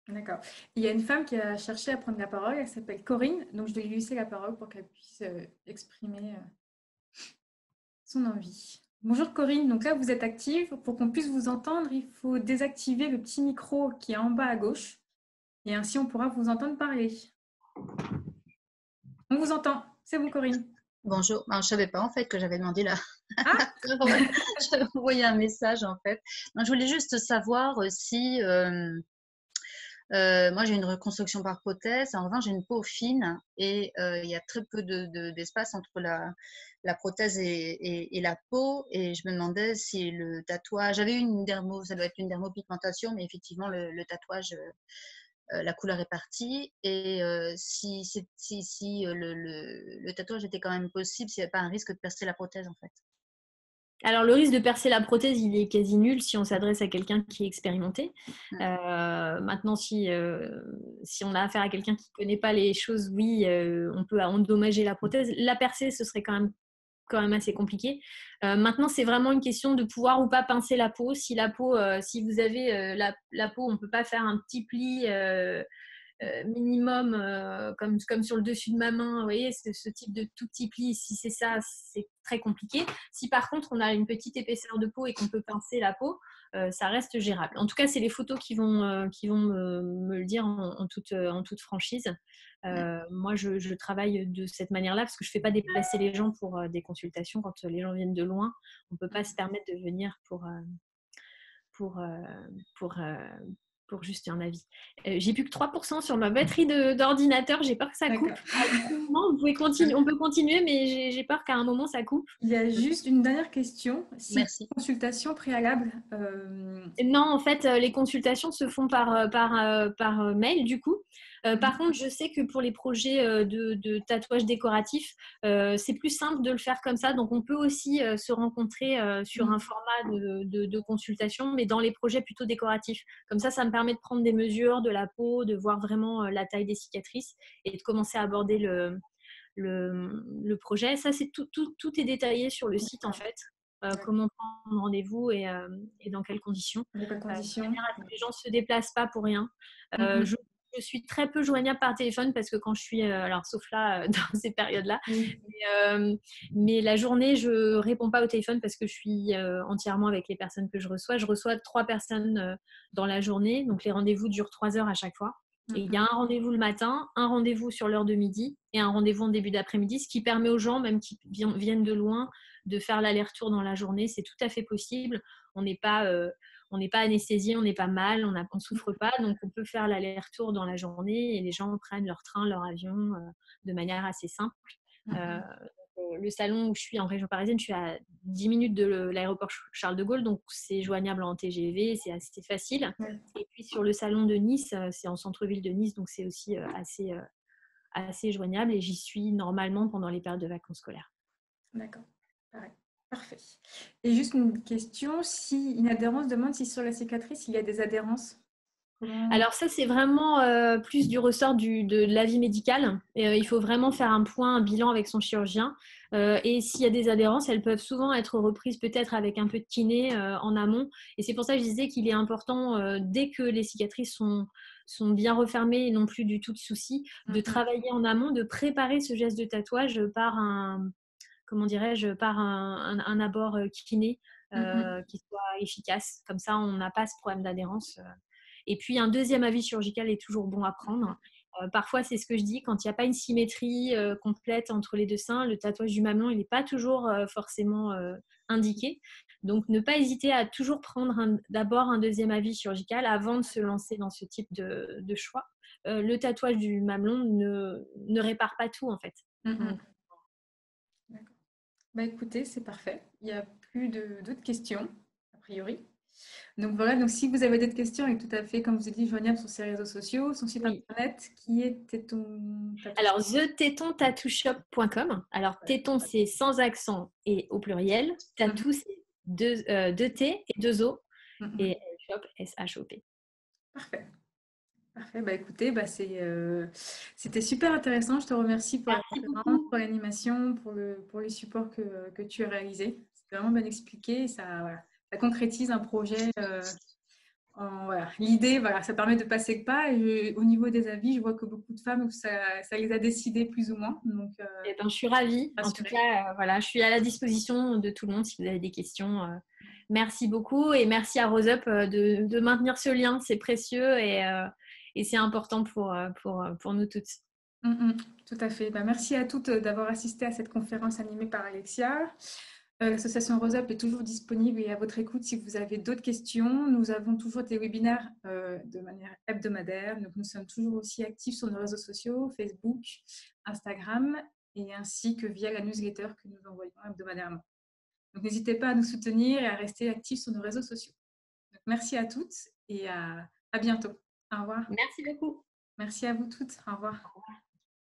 Speaker 4: D'accord. Il y a une femme qui a cherché à prendre la parole, elle s'appelle Corinne, donc je vais lui laisser la parole pour qu'elle puisse exprimer son envie. Bonjour Corinne, donc là vous êtes active. Pour qu'on puisse vous entendre, il faut désactiver le petit micro qui est en bas à gauche et ainsi on pourra vous entendre parler. On vous entend, c'est bon Corinne.
Speaker 5: Bonjour, je ne savais pas en fait que j'avais demandé là.
Speaker 4: Ah
Speaker 5: J'avais envoyé un message en fait. Donc, je voulais juste savoir si moi j'ai une reconstruction par prothèse. En revanche, j'ai une peau fine et il y a très peu d'espace entre la prothèse et la peau. Et je me demandais si le tatouage, j'avais eu ça doit être une dermopigmentation, mais effectivement le tatouage, la couleur est partie. Et si le tatouage était quand même possible, s'il n'y avait pas un risque de percer la prothèse en fait.
Speaker 1: Alors, le risque de percer la prothèse, il est quasi nul si on s'adresse à quelqu'un qui est expérimenté. Maintenant, si on a affaire à quelqu'un qui ne connaît pas les choses, oui, on peut endommager la prothèse. La percer, ce serait quand même assez compliqué. Maintenant, c'est vraiment une question de pouvoir ou pas pincer la peau. Si vous avez la peau, on ne peut pas faire un petit pli minimum, comme sur le dessus de ma main, vous voyez, ce type de tout petit pli, si c'est ça, c'est très compliqué. Si par contre on a une petite épaisseur de peau et qu'on peut pincer la peau, ça reste gérable. En tout cas, c'est les photos qui vont me le dire en toute franchise. Moi, je travaille de cette manière-là parce que je ne fais pas déplacer les gens pour des consultations. Quand les gens viennent de loin, on ne peut pas se permettre de venir pour, pour juste un avis. J'ai plus que 3% sur ma batterie d'ordinateur. J'ai peur que ça coupe. Non, on peut continuer, mais j'ai peur qu'à un moment, ça coupe.
Speaker 4: Il y a juste une dernière question.
Speaker 5: Merci.
Speaker 4: Consultation préalable.
Speaker 1: Non, en fait, les consultations se font par mail, du coup. Par contre, je sais que pour les projets de tatouage décoratif, c'est plus simple de le faire comme ça. Donc, on peut aussi se rencontrer sur un format de consultation, mais dans les projets plutôt décoratifs. Comme ça me permet de prendre des mesures de la peau, de voir vraiment la taille des cicatrices et de commencer à aborder le projet. Ça, c'est tout est détaillé sur le site, en fait. Comment prendre rendez-vous et dans quelles conditions. De manière à ce que les gens ne se déplacent pas pour rien. Je suis très peu joignable par téléphone parce que quand je suis, alors sauf là, dans ces périodes-là, mais la journée, je ne réponds pas au téléphone parce que je suis entièrement avec les personnes que je reçois. Je reçois 3 personnes dans la journée, donc les rendez-vous durent 3 heures à chaque fois. Et il y a un rendez-vous le matin, un rendez-vous sur l'heure de midi et un rendez-vous en début d'après-midi, ce qui permet aux gens, même qui viennent de loin, de faire l'aller-retour dans la journée. C'est tout à fait possible. On n'est pas anesthésié, on n'est pas mal, on ne souffre pas. Donc, on peut faire l'aller-retour dans la journée et les gens prennent leur train, leur avion de manière assez simple. Le salon où je suis en région parisienne, je suis à 10 minutes de l'aéroport Charles de Gaulle, donc c'est joignable en TGV, c'est assez facile. Et puis sur le salon de Nice, c'est en centre-ville de Nice, donc c'est aussi assez joignable et j'y suis normalement pendant les périodes de vacances scolaires.
Speaker 4: D'accord, parfait. Et juste une question, si une adhérence demande si sur la cicatrice, il y a des adhérences.
Speaker 1: Alors ça, c'est vraiment plus du ressort de l'avis médical. Il faut vraiment faire un point, un bilan avec son chirurgien. Et s'il y a des adhérences, elles peuvent souvent être reprises peut-être avec un peu de kiné en amont. Et c'est pour ça que je disais qu'il est important, dès que les cicatrices sont bien refermées et non plus du tout de soucis, de travailler en amont, de préparer ce geste de tatouage par un abord kiné qui soit efficace. Comme ça, on n'a pas ce problème d'adhérence. Et puis, un deuxième avis chirurgical est toujours bon à prendre. Parfois, c'est ce que je dis, quand il n'y a pas une symétrie complète entre les deux seins, le tatouage du mamelon, il n'est pas toujours forcément indiqué. Donc, ne pas hésiter à toujours prendre d'abord un deuxième avis chirurgical avant de se lancer dans ce type de choix. Le tatouage du mamelon ne répare pas tout, en fait.
Speaker 4: D'accord. Écoutez, c'est parfait. Il n'y a plus d'autres questions, a priori. Donc voilà, donc si vous avez d'autres questions, il est tout à fait, comme vous avez dit, joignable sur ses réseaux sociaux, son site internet qui est Téton Tattoo.
Speaker 1: Alors, thetétontattooshop.com. Alors, téton, c'est sans accent et au pluriel. Tattoo, c'est 2 T et 2 O. Et shop, S-H-O-P.
Speaker 4: Parfait. Écoutez, c'était super intéressant. Je te remercie pour pour l'animation, pour le support que tu as réalisé. C'est vraiment bien expliqué. Ça concrétise un projet. L'idée, ça permet de passer le pas. Et au niveau des avis, je vois que beaucoup de femmes, ça les a décidées plus ou moins. Donc,
Speaker 1: je suis ravie. En tout cas, je suis à la disposition de tout le monde si vous avez des questions. Merci beaucoup et merci à Rose Up de maintenir ce lien. C'est précieux et c'est important pour nous toutes.
Speaker 4: Tout à fait. Merci à toutes d'avoir assisté à cette conférence animée par Alexia. L'association Rose Up est toujours disponible et à votre écoute si vous avez d'autres questions. Nous avons toujours des webinaires de manière hebdomadaire. Donc, nous sommes toujours aussi actifs sur nos réseaux sociaux, Facebook, Instagram, et ainsi que via la newsletter que nous envoyons hebdomadairement. Donc, n'hésitez pas à nous soutenir et à rester actifs sur nos réseaux sociaux. Donc, merci à toutes et à bientôt. Au revoir.
Speaker 1: Merci beaucoup.
Speaker 4: Merci à vous toutes. Au revoir.
Speaker 1: Au revoir.